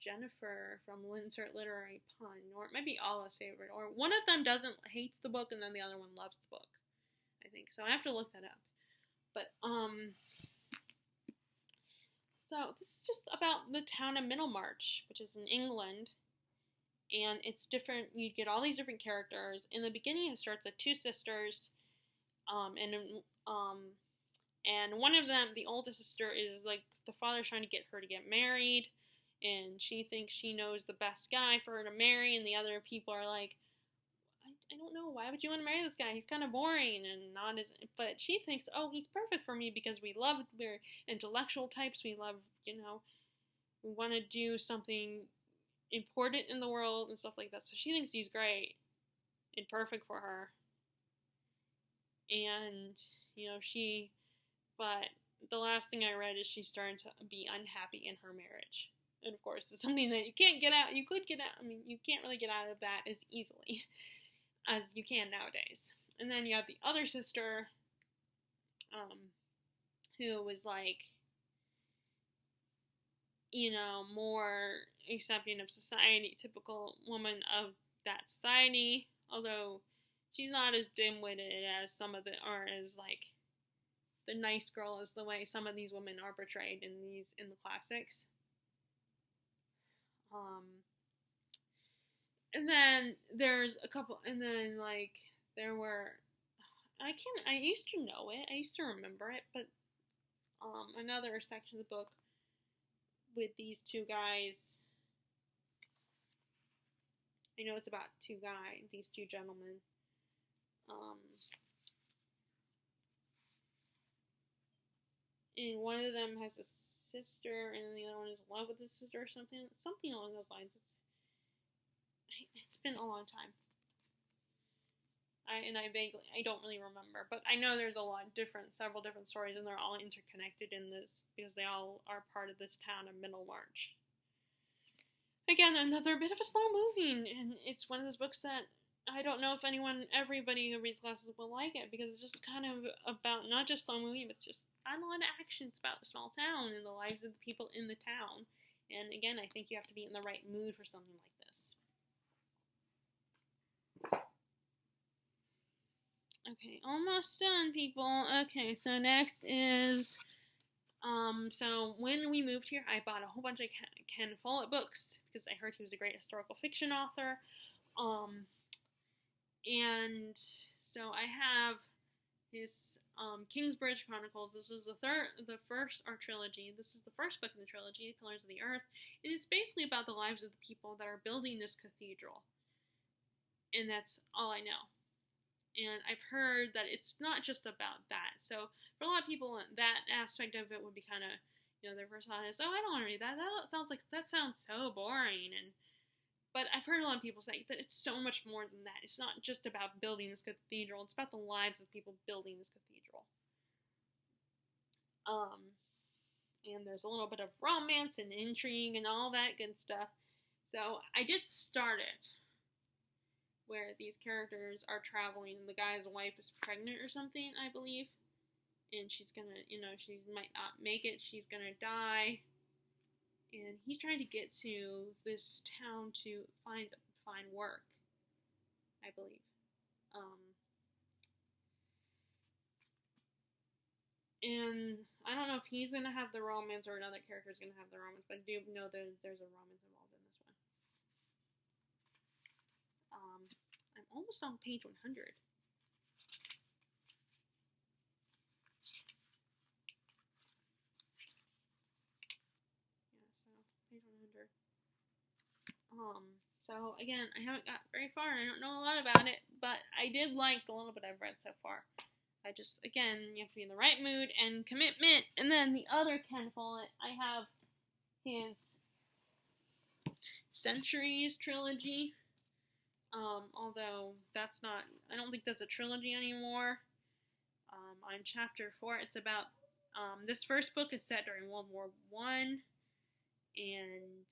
Jennifer from Insert Literary Pun, or it might be Allah's favorite, or one of them hates the book and then the other one loves the book, I think. So I have to look that up. But, so this is just about the town of Middlemarch, which is in England, and it's different. You get all these different characters. In the beginning, it starts with two sisters, and one of them, the oldest sister, is the father's trying to get her to get married, and she thinks she knows the best guy for her to marry, and the other people are I don't know, why would you want to marry this guy? He's kind of boring and not as, but she thinks, oh, he's perfect for me because we're intellectual types, we love, we want to do something important in the world and stuff like that. So she thinks he's great and perfect for her. And, but the last thing I read is she's starting to be unhappy in her marriage. And of course, it's something that you can't get out. You could get out. I mean, you can't really get out of that as easily as you can nowadays. And then you have the other sister, who was like, more accepting of society, typical woman of that society. Although she's not as dim-witted as some of the, or as like the nice girl as the way some of these women are portrayed in the classics. And then there's a couple, and then like there were, I used to know it, I used to remember it, but another section of the book with these two guys. I know it's about these two gentlemen. And one of them has a sister, and the other one is in love with his sister or something along those lines. It's been a long time. I don't really remember, but I know there's several different stories, and they're all interconnected in this because they all are part of this town of Middlemarch. Again, another bit of a slow moving, and it's one of those books that I don't know if everybody who reads classics will like it, because it's just kind of about not just slow moving, but just not a lot of action. It's about a small town and the lives of the people in the town. And again, I think you have to be in the right mood for something like this. Okay, almost done, people. Okay, so next is, so when we moved here, I bought a whole bunch of Ken Follett books, because I heard he was a great historical fiction author. And so I have his Kingsbridge Chronicles. This is the first trilogy. This is the first book in the trilogy, Pillars of the Earth. It is basically about the lives of the people that are building this cathedral. And that's all I know. And I've heard that it's not just about that. So for a lot of people, that aspect of it would be kind of, their first thought is, oh, I don't want to read that. That sounds so boring. But I've heard a lot of people say that it's so much more than that. It's not just about building this cathedral. It's about the lives of people building this cathedral. And there's a little bit of romance and intrigue and all that good stuff. So I did start it, where these characters are traveling, and the guy's wife is pregnant or something, I believe. And she's gonna, she might not make it. She's gonna die. And he's trying to get to this town to find work, I believe. And I don't know if he's going to have the romance or another character is going to have the romance, but I do know there's a romance involved in this one. I'm almost on page 100. So again, I haven't got very far, and I don't know a lot about it, but I did like the little bit I've read so far. Again, you have to be in the right mood and commitment. And then the other Ken Follett, I have his Centuries trilogy. Although I don't think that's a trilogy anymore. On chapter 4, it's about, this first book is set during World War I, and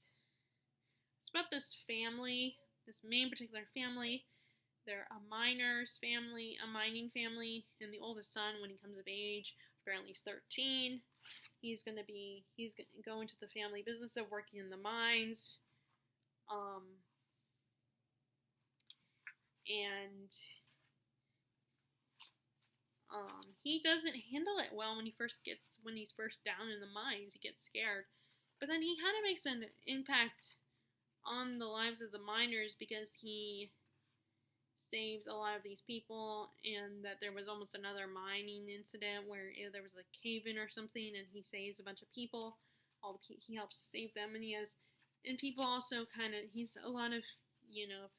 it's about this family, this main particular family. They're a mining family, and the oldest son, when he comes of age, apparently he's 13, he's going to go into the family business of working in the mines, and he doesn't handle it well when he's first down in the mines. He gets scared, but then he kind of makes an impact on the lives of the miners, because he saves a lot of these people, and that there was almost another mining incident where there was a cave-in or something, and he saves a bunch of people. He helps to save them, and people also he's a lot of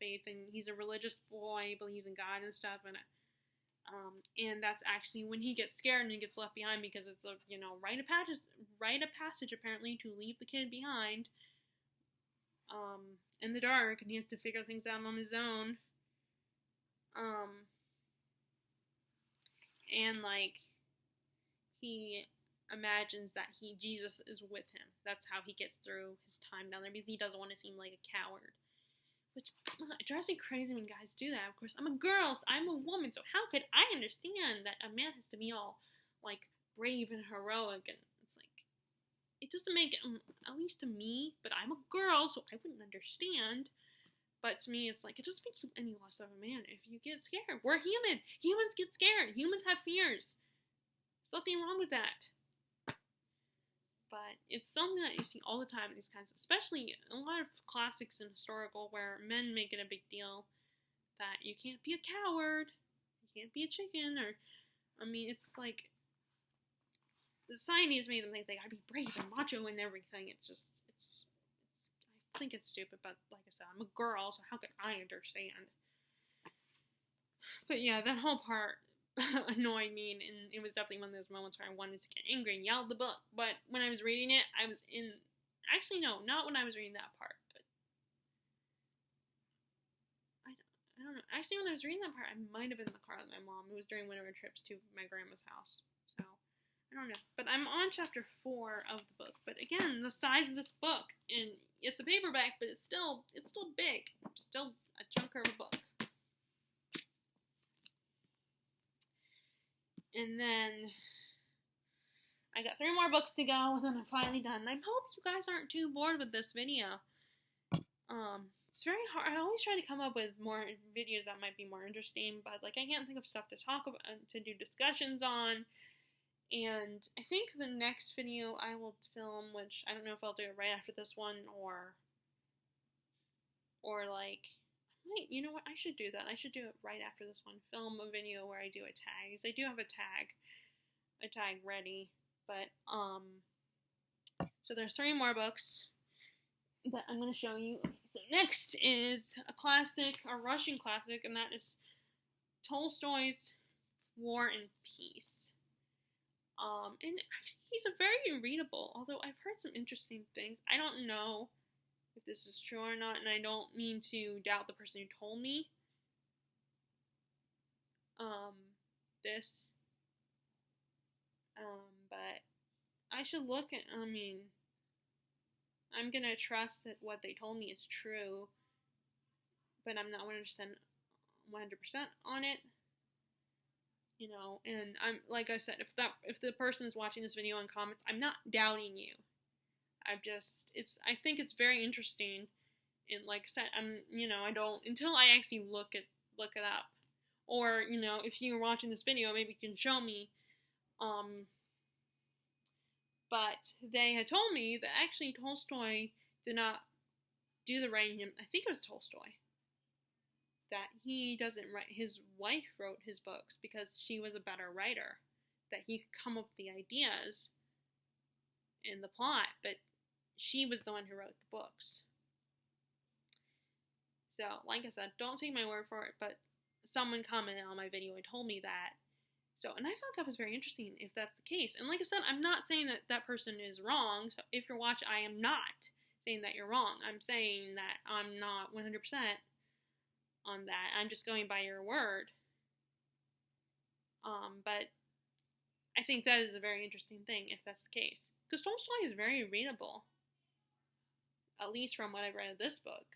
faith, and he's a religious boy, believes in God and stuff, and that's actually when he gets scared and he gets left behind because it's a rite of passage apparently to leave the kid behind in the dark, and he has to figure things out on his own. And like he imagines that Jesus is with him. That's how he gets through his time down there, because he doesn't want to seem like a coward. Which it drives me crazy when guys do that. Of course, I'm a girl, so I'm a woman, so how could I understand that a man has to be all like brave and heroic? And it's like, it doesn't make at least to me. But I'm a girl, so I wouldn't understand. But to me, it's like, it doesn't make you any less of a man if you get scared. We're human. Humans get scared. Humans have fears. There's nothing wrong with that. But it's something that you see all the time in these kinds of, especially a lot of classics and historical, where men make it a big deal that you can't be a coward, you can't be a chicken, or, it's like, society has made them think they gotta be brave and macho and everything. I think it's stupid, but like I said, I'm a girl, so how could I understand? But yeah, that whole part annoyed me, and it was definitely one of those moments where I wanted to get angry and yell at the book. But when I was reading it, actually no, not when I was reading that part, but I don't know. Actually, when I was reading that part, I might have been in the car with my mom. It was during one of our trips to my grandma's house, so I don't know. But I'm on chapter 4 of the book. But again, the size of this book, and it's a paperback, but it's still big. It's still a chunker of a book. And then I got 3 more books to go, and then I'm finally done. And I hope you guys aren't too bored with this video. It's very hard. I always try to come up with more videos that might be more interesting, but like I can't think of stuff to talk about, to do discussions on. And I think the next video I will film, which I don't know if I'll do it right after this one, or like, you know what, I should do that. I should do it right after this one. Film a video where I do a tag. I do have a tag ready, but, so there's 3 more books that I'm going to show you. So next is a classic, a Russian classic, and that is Tolstoy's War and Peace. And he's a very readable, although I've heard some interesting things. I don't know if this is true or not, and I don't mean to doubt the person who told me this, but I should look at, I'm gonna trust that what they told me is true, but I'm not 100% on it, and I'm, like I said, if the person is watching this video in comments, I'm not doubting you. I think it's very interesting, and like I said, I don't, until I actually look it up, or, if you're watching this video, maybe you can show me, but they had told me that actually Tolstoy did not do the writing. I think it was Tolstoy, that he doesn't write, his wife wrote his books because she was a better writer, that he could come up with the ideas and the plot, but she was the one who wrote the books. So, like I said, don't take my word for it, but someone commented on my video and told me that. So, and I thought that was very interesting if that's the case. And like I said, I'm not saying that that person is wrong. So if you're watching, I am not saying that you're wrong. I'm saying that I'm not 100% on that. I'm just going by your word. But I think that is a very interesting thing if that's the case. Because Tolstoy is very readable. At least from what I've read of this book.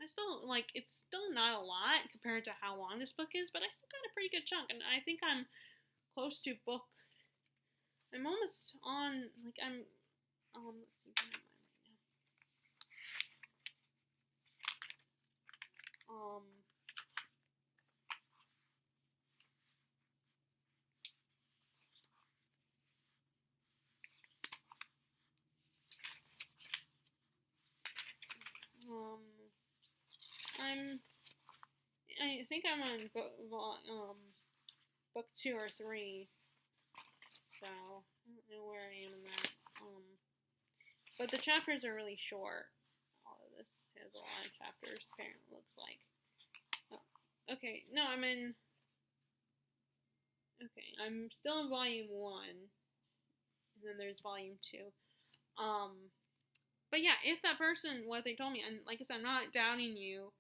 I still, it's still not a lot compared to how long this book is, but I still got a pretty good chunk, and I think I'm close to book, I'm almost on, let's see, what am I right now? I think I'm on book 2 or 3, so I don't know where I am in that. But the chapters are really short. This has a lot of chapters, apparently, looks like. Oh, okay, no, I'm still in volume 1, and then there's volume 2. But yeah, if that person, what they told me, and like I said, I'm not doubting you,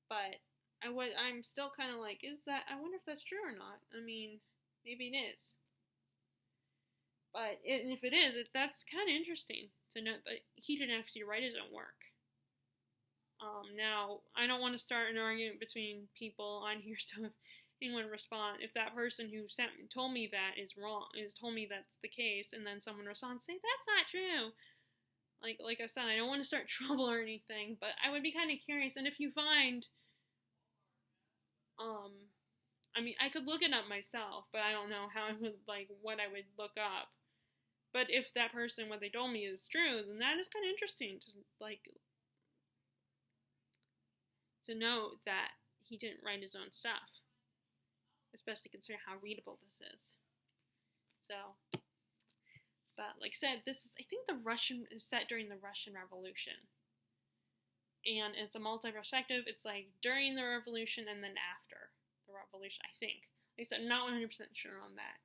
but I'm still kind of like, I wonder if that's true or not. I mean, maybe it is. But if it is, that's kind of interesting to know that he didn't actually write his own work. Now, I don't want to start an argument between people on here, so if anyone respond, if that person who told me that is wrong, told me that's the case, and then someone responds, say, that's not true. Like I said, I don't want to start trouble or anything, but I would be kind of curious, and if you find, I mean, I could look it up myself, but I don't know how I would, what I would look up. But if that person, what they told me is true, then that is kind of interesting to know that he didn't write his own stuff, especially considering how readable this is. So, but like I said, I think is set during the Russian Revolution. And it's a multi-perspective. It's during the revolution and then after the revolution, I think. Like I said, I'm not 100% sure on that.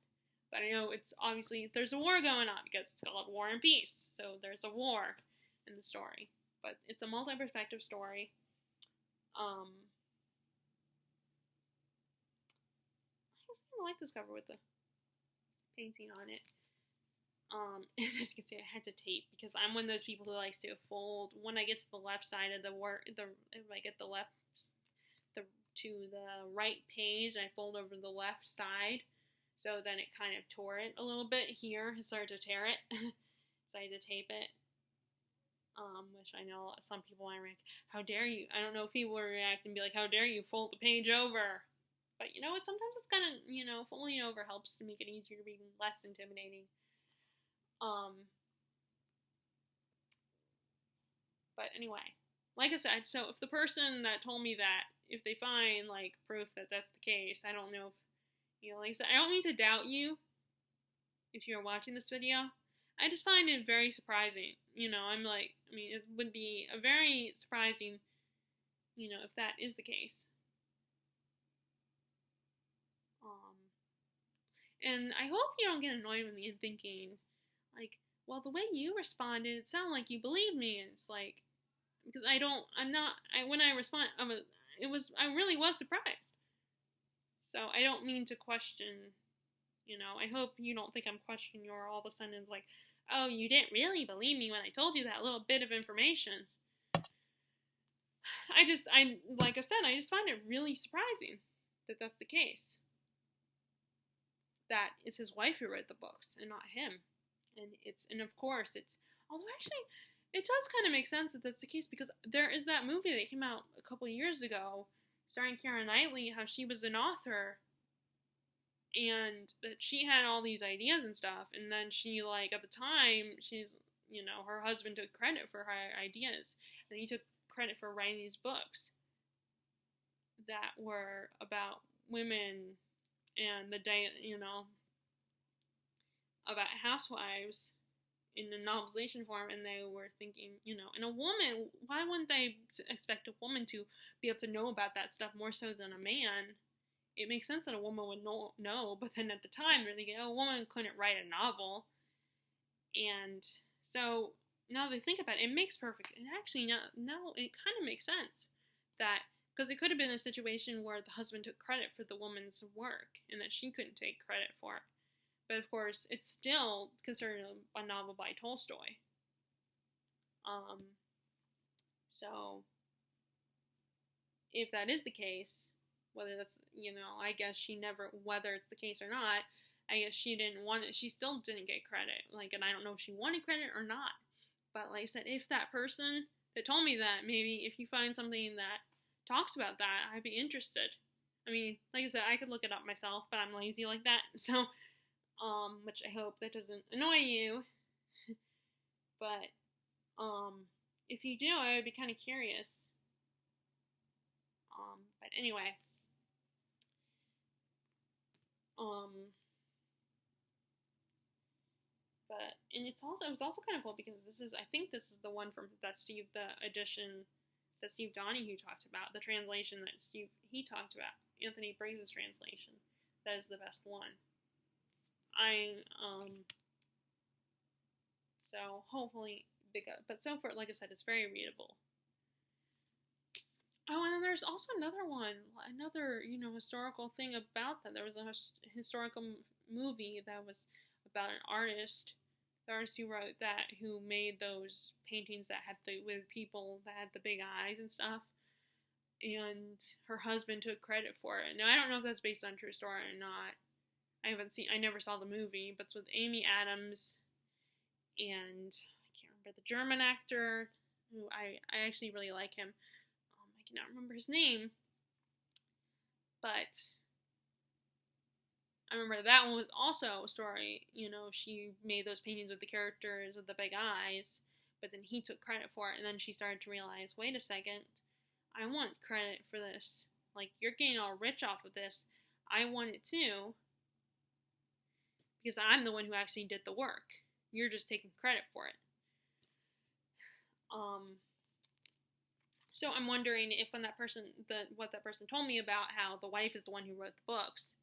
But I know it's obviously, there's a war going on because it's called War and Peace. So there's a war in the story. But it's a multi-perspective story. I like this cover with the painting on it. And as you can see, I had to tape because I'm one of those people who likes to fold. When I get to the left side of if I get to the right page, I fold over the left side. So then it kind of tore it a little bit here. It started to tear it. So I had to tape it. Which I know some people might react, how dare you? I don't know if people will react and be like, how dare you fold the page over? But you know what? Sometimes it's kind of, folding over helps to make it easier to read and less intimidating. But anyway, like I said, so if the person that told me that, if they find proof that that's the case, I don't know if, like I said, I don't mean to doubt you if you're watching this video. I just find it very surprising. It would be a very surprising, if that is the case. And I hope you don't get annoyed with me and thinking, well, the way you responded, it sounded like you believed me. And it's because when I respond, I really was surprised. So I don't mean to question, I hope you don't think I'm questioning you or all of a sudden it's oh, you didn't really believe me when I told you that little bit of information. Like I said, I just find it really surprising that that's the case. That it's his wife who wrote the books and not him. And of course although actually it does kind of make sense that that's the case because there is that movie that came out a couple years ago starring Keira Knightley, how she was an author and that she had all these ideas and stuff, and then she at the time she's her husband took credit for her ideas and he took credit for writing these books that were about women and the day about housewives in a novelization form, and they were thinking, and a woman, why wouldn't they expect a woman to be able to know about that stuff more so than a man? It makes sense that a woman would know, but then at the time, they're thinking, a woman couldn't write a novel. And so, now that I think about it, it makes perfect, and actually, now it kind of makes sense that, because it could have been a situation where the husband took credit for the woman's work, and that she couldn't take credit for it. But of course, it's still considered a novel by Tolstoy. So, if that is the case, whether that's, I guess she never, whether it's the case or not, I guess she still didn't get credit. And I don't know if she wanted credit or not. But like I said, if that person that told me that, maybe if you find something that talks about that, I'd be interested. I mean, like I said, I could look it up myself, but I'm lazy like that. So, which I hope that doesn't annoy you. But, if you do, I would be kind of curious. But anyway. But and it was also kind of cool because I think this is the one from the edition that Steve Donahue talked about, the translation that he talked about, Anthony Briggs' translation. That is the best one. So hopefully, but so far, like I said, it's very readable. Oh, and then there's also another historical thing about that. There was a historical movie that was about an artist, the artist who made those paintings that had with people that had the big eyes and stuff, and her husband took credit for it. Now I don't know if that's based on true story or not. I never saw the movie, but it's with Amy Adams, and I can't remember the German actor who I actually really like him. I cannot remember his name, but I remember that one was also a story. She made those paintings with the characters with the big eyes, but then he took credit for it, and then she started to realize, wait a second, I want credit for this. Like, you're getting all rich off of this. I want it too, because I'm the one who actually did the work. You're just taking credit for it. So I'm wondering if what that person told me about how the wife is the one who wrote the books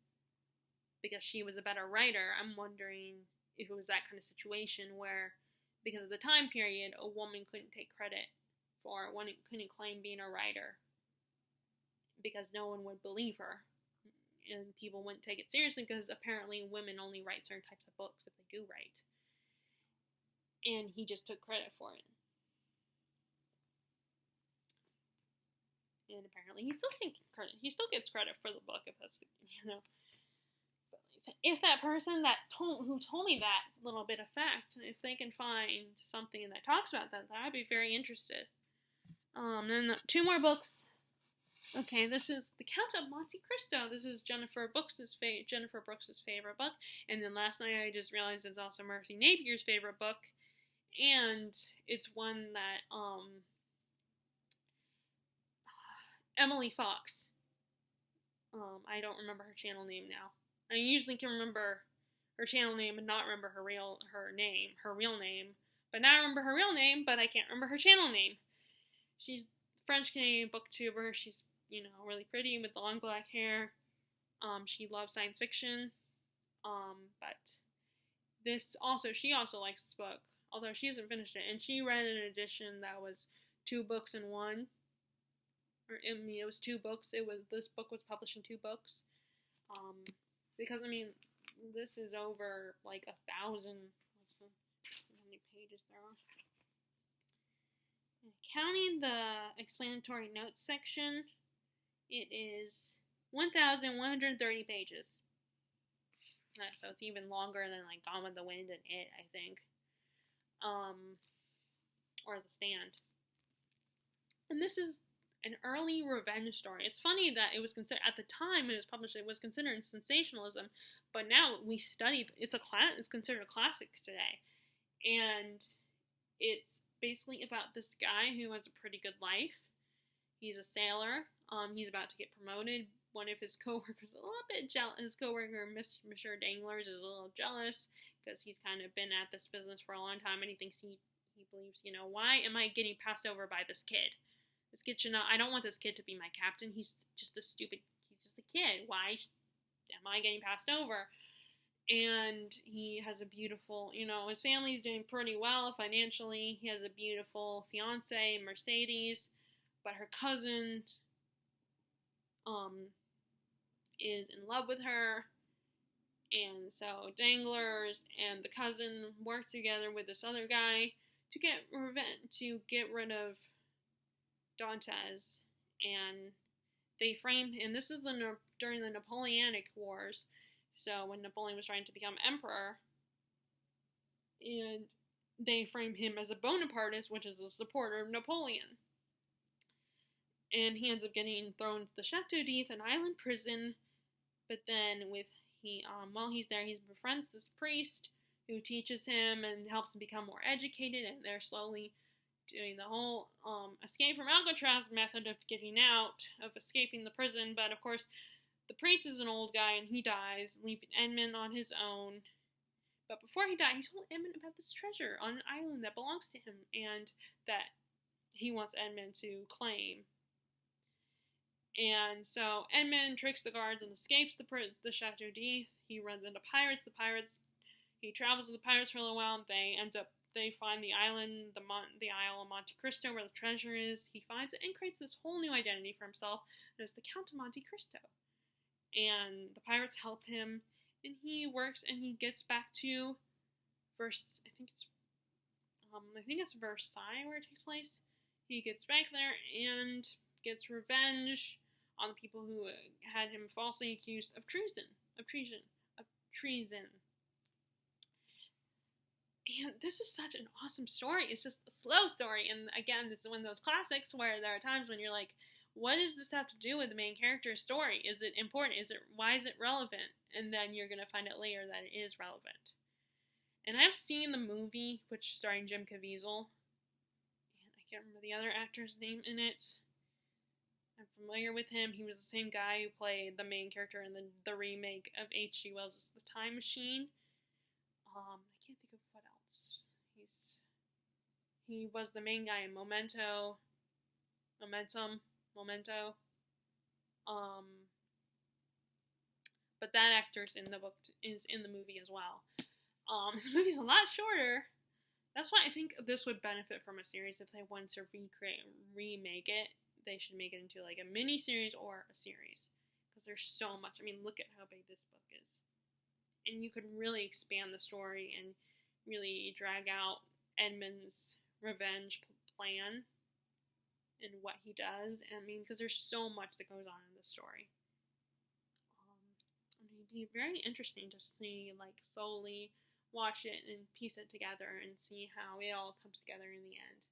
because she was a better writer, I'm wondering if it was that kind of situation where, because of the time period, a woman couldn't take credit for it, couldn't claim being a writer because no one would believe her and people wouldn't take it seriously because apparently women only write certain types of books if they do write. And he just took credit for it. And apparently he still gets credit for the book if that's if that person who told me that little bit of fact, if they can find something that talks about that, I'd be very interested. Then 2 more books. Okay, this is The Count of Monte Cristo. This is Jennifer Brooks' favorite book, and then last night I just realized it's also Mercy Napier's favorite book, and it's one that Emily Fox. I don't remember her channel name now. I usually can remember her channel name and not remember her real name. But now I remember her real name, but I can't remember her channel name. She's French-Canadian booktuber. She's, really pretty with long black hair. She loves science fiction. But she also likes this book, although she hasn't finished it. And she read an edition that was 2 books in one. It was 2 books. This book was published in 2 books. Because this is over like 1,000. Let's see how many pages there are. Counting the explanatory notes section, it is 1,130 pages. So it's even longer than like Gone with the Wind and It, I think. Or The Stand. And this is an early revenge story. It's funny that it was considered, at the time it was published, it was considered sensationalism, but now it's considered a classic today. And it's basically about this guy who has a pretty good life. He's a sailor. He's about to get promoted. One of his coworkers, a little bit jealous. His coworker, Mr. Danglers, is a little jealous because he's kind of been at this business for a long time, and he thinks he believes, why am I getting passed over by this kid? This kid should not. I don't want this kid to be my captain. He's just a kid. Why am I getting passed over? And he has a beautiful, his family's doing pretty well financially. He has a beautiful fiance, Mercedes, but her cousin is in love with her. And so Danglers and the cousin work together with this other guy to get rid of Dantes, and they frame him. This is during the Napoleonic Wars, so when Napoleon was trying to become emperor, and they frame him as a Bonapartist, which is a supporter of Napoleon. And he ends up getting thrown to the Chateau d'If, an island prison, but then while he's there, he befriends this priest who teaches him and helps him become more educated, and they're slowly doing the whole escape from Alcatraz method of escaping the prison. But of course, the priest is an old guy and he dies, leaving Edmund on his own. But before he died, he told Edmund about this treasure on an island that belongs to him and that he wants Edmund to claim. And so Edmund tricks the guards and escapes the Chateau d'If. He runs into pirates. He travels with the pirates for a little while. They find the island, the Isle of Monte Cristo, where the treasure is. He finds it and creates this whole new identity for himself as the Count of Monte Cristo. And the pirates help him, and he works, and he gets back to I think it's Versailles where it takes place. He gets back there and gets revenge on the people who had him falsely accused of treason. And this is such an awesome story. It's just a slow story, and again, this is one of those classics where there are times when you're like, what does this have to do with the main character's story? Is it important? Why is it relevant? And then you're gonna find out later that it is relevant. And I've seen the movie, which starring Jim Caviezel, and I can't remember the other actor's name in it. I'm familiar with him. He was the same guy who played the main character in the remake of H.G. Wells' The Time Machine. I can't think of what else. He was the main guy in Memento. But that actor's in the book is in the movie as well. The movie's a lot shorter. That's why I think this would benefit from a series. If they want to remake it, they should make it into like a mini series or a series, because there's so much. I mean, look at how big this book is, and you could really expand the story and really drag out Edmund's revenge plan and what he does. I mean, because there's so much that goes on in this story. It'd be very interesting to see, like, slowly watch it and piece it together and see how it all comes together in the end.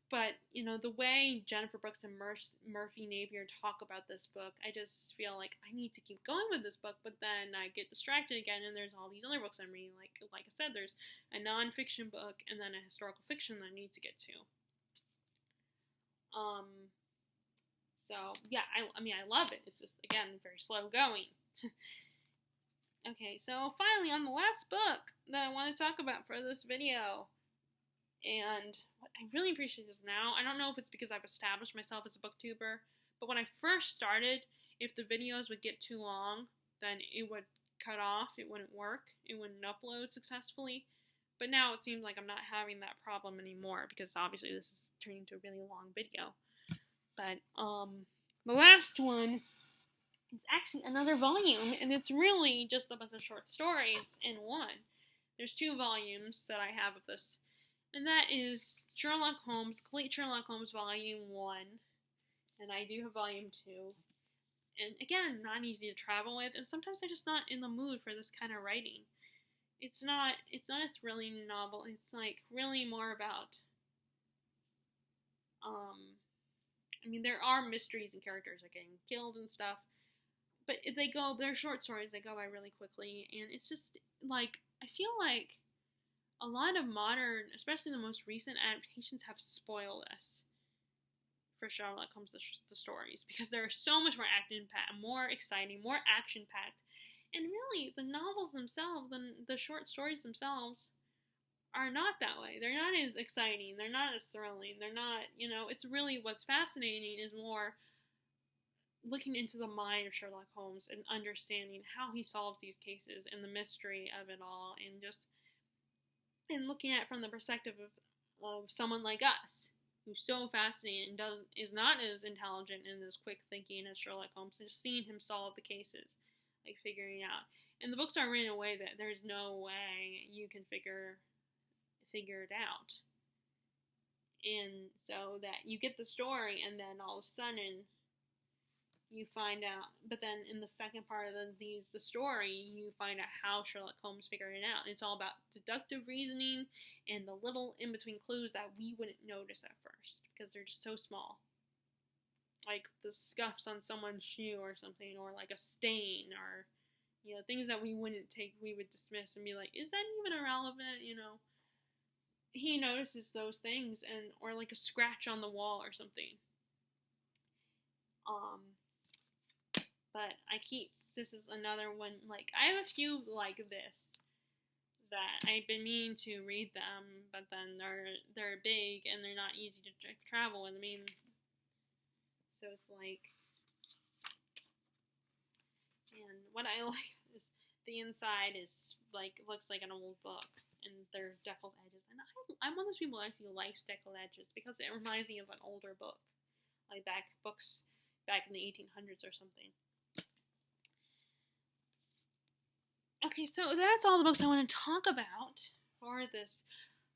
But, you know, the way Jennifer Brooks and Murphy Napier talk about this book, I just feel like I need to keep going with this book, but then I get distracted again, and there's all these other books I'm reading. Like I said, there's a non-fiction book and then a historical fiction that I need to get to. So, yeah, I mean, I love it. It's just, again, very slow going. Okay, so finally, on the last book that I want to talk about for this video. And what I really appreciate is now, I don't know if it's because I've established myself as a booktuber, but when I first started, if the videos would get too long, then it would cut off, it wouldn't work, it wouldn't upload successfully. But now it seems like I'm not having that problem anymore, because obviously this is turning into a really long video. But the last one is actually another volume, and it's really just a bunch of short stories in one. There's 2 volumes that I have of this. And that is Sherlock Holmes, Complete Sherlock Holmes Volume 1. And I do have Volume 2. And again, not easy to travel with, and sometimes I'm just not in the mood for this kind of writing. It's not a thrilling novel. It's like really more about I mean, there are mysteries and characters are getting killed and stuff, but they're short stories, they go by really quickly, and it's just like, I feel like a lot of modern, especially the most recent adaptations, have spoiled us for Sherlock Holmes, the stories, because they're so much more action-packed, more exciting, more action-packed, and really, the novels themselves, the short stories themselves, are not that way. They're not as exciting, they're not as thrilling, they're not, it's really, what's fascinating is more looking into the mind of Sherlock Holmes and understanding how he solves these cases and the mystery of it all, and looking at it from the perspective of someone like us, who's so fascinated and is not as intelligent and as quick thinking as Sherlock Holmes, and just seeing him solve the cases, like figuring out. And the books are written in a way that there's no way you can figure it out. And so that you get the story, and then all of a sudden you find out, but then in the second part of the story, you find out how Sherlock Holmes figured it out. It's all about deductive reasoning and the little in-between clues that we wouldn't notice at first, because they're just so small. Like the scuffs on someone's shoe or something, or like a stain, or, things that we would dismiss and be like, is that even irrelevant, He notices those things, or like a scratch on the wall or something. But I keep this is another one, like, I have a few like this that I've been meaning to read them, but then they're big and they're not easy to travel with. I mean, so it's like, and what I like is the inside is like, looks like an old book, and they're deckled edges, and I'm one of those people who actually likes deckled edges because it reminds me of an older book, like books back in the 1800s or something. Okay, so that's all the books I want to talk about for this,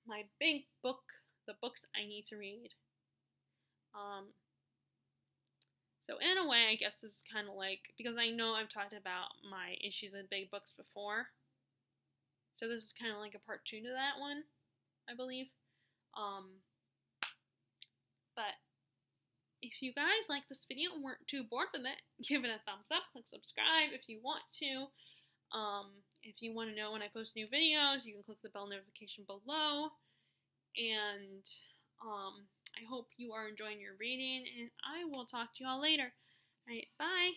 my big book, the books I need to read. So in a way, I guess this is kind of like, because I know I've talked about my issues with big books before, so this is kind of like a part 2 to that one, I believe. But if you guys like this video and weren't too bored with it, give it a thumbs up, click subscribe if you want to. If you want to know when I post new videos, you can click the bell notification below. And I hope you are enjoying your reading, and I will talk to you all later. Alright, bye!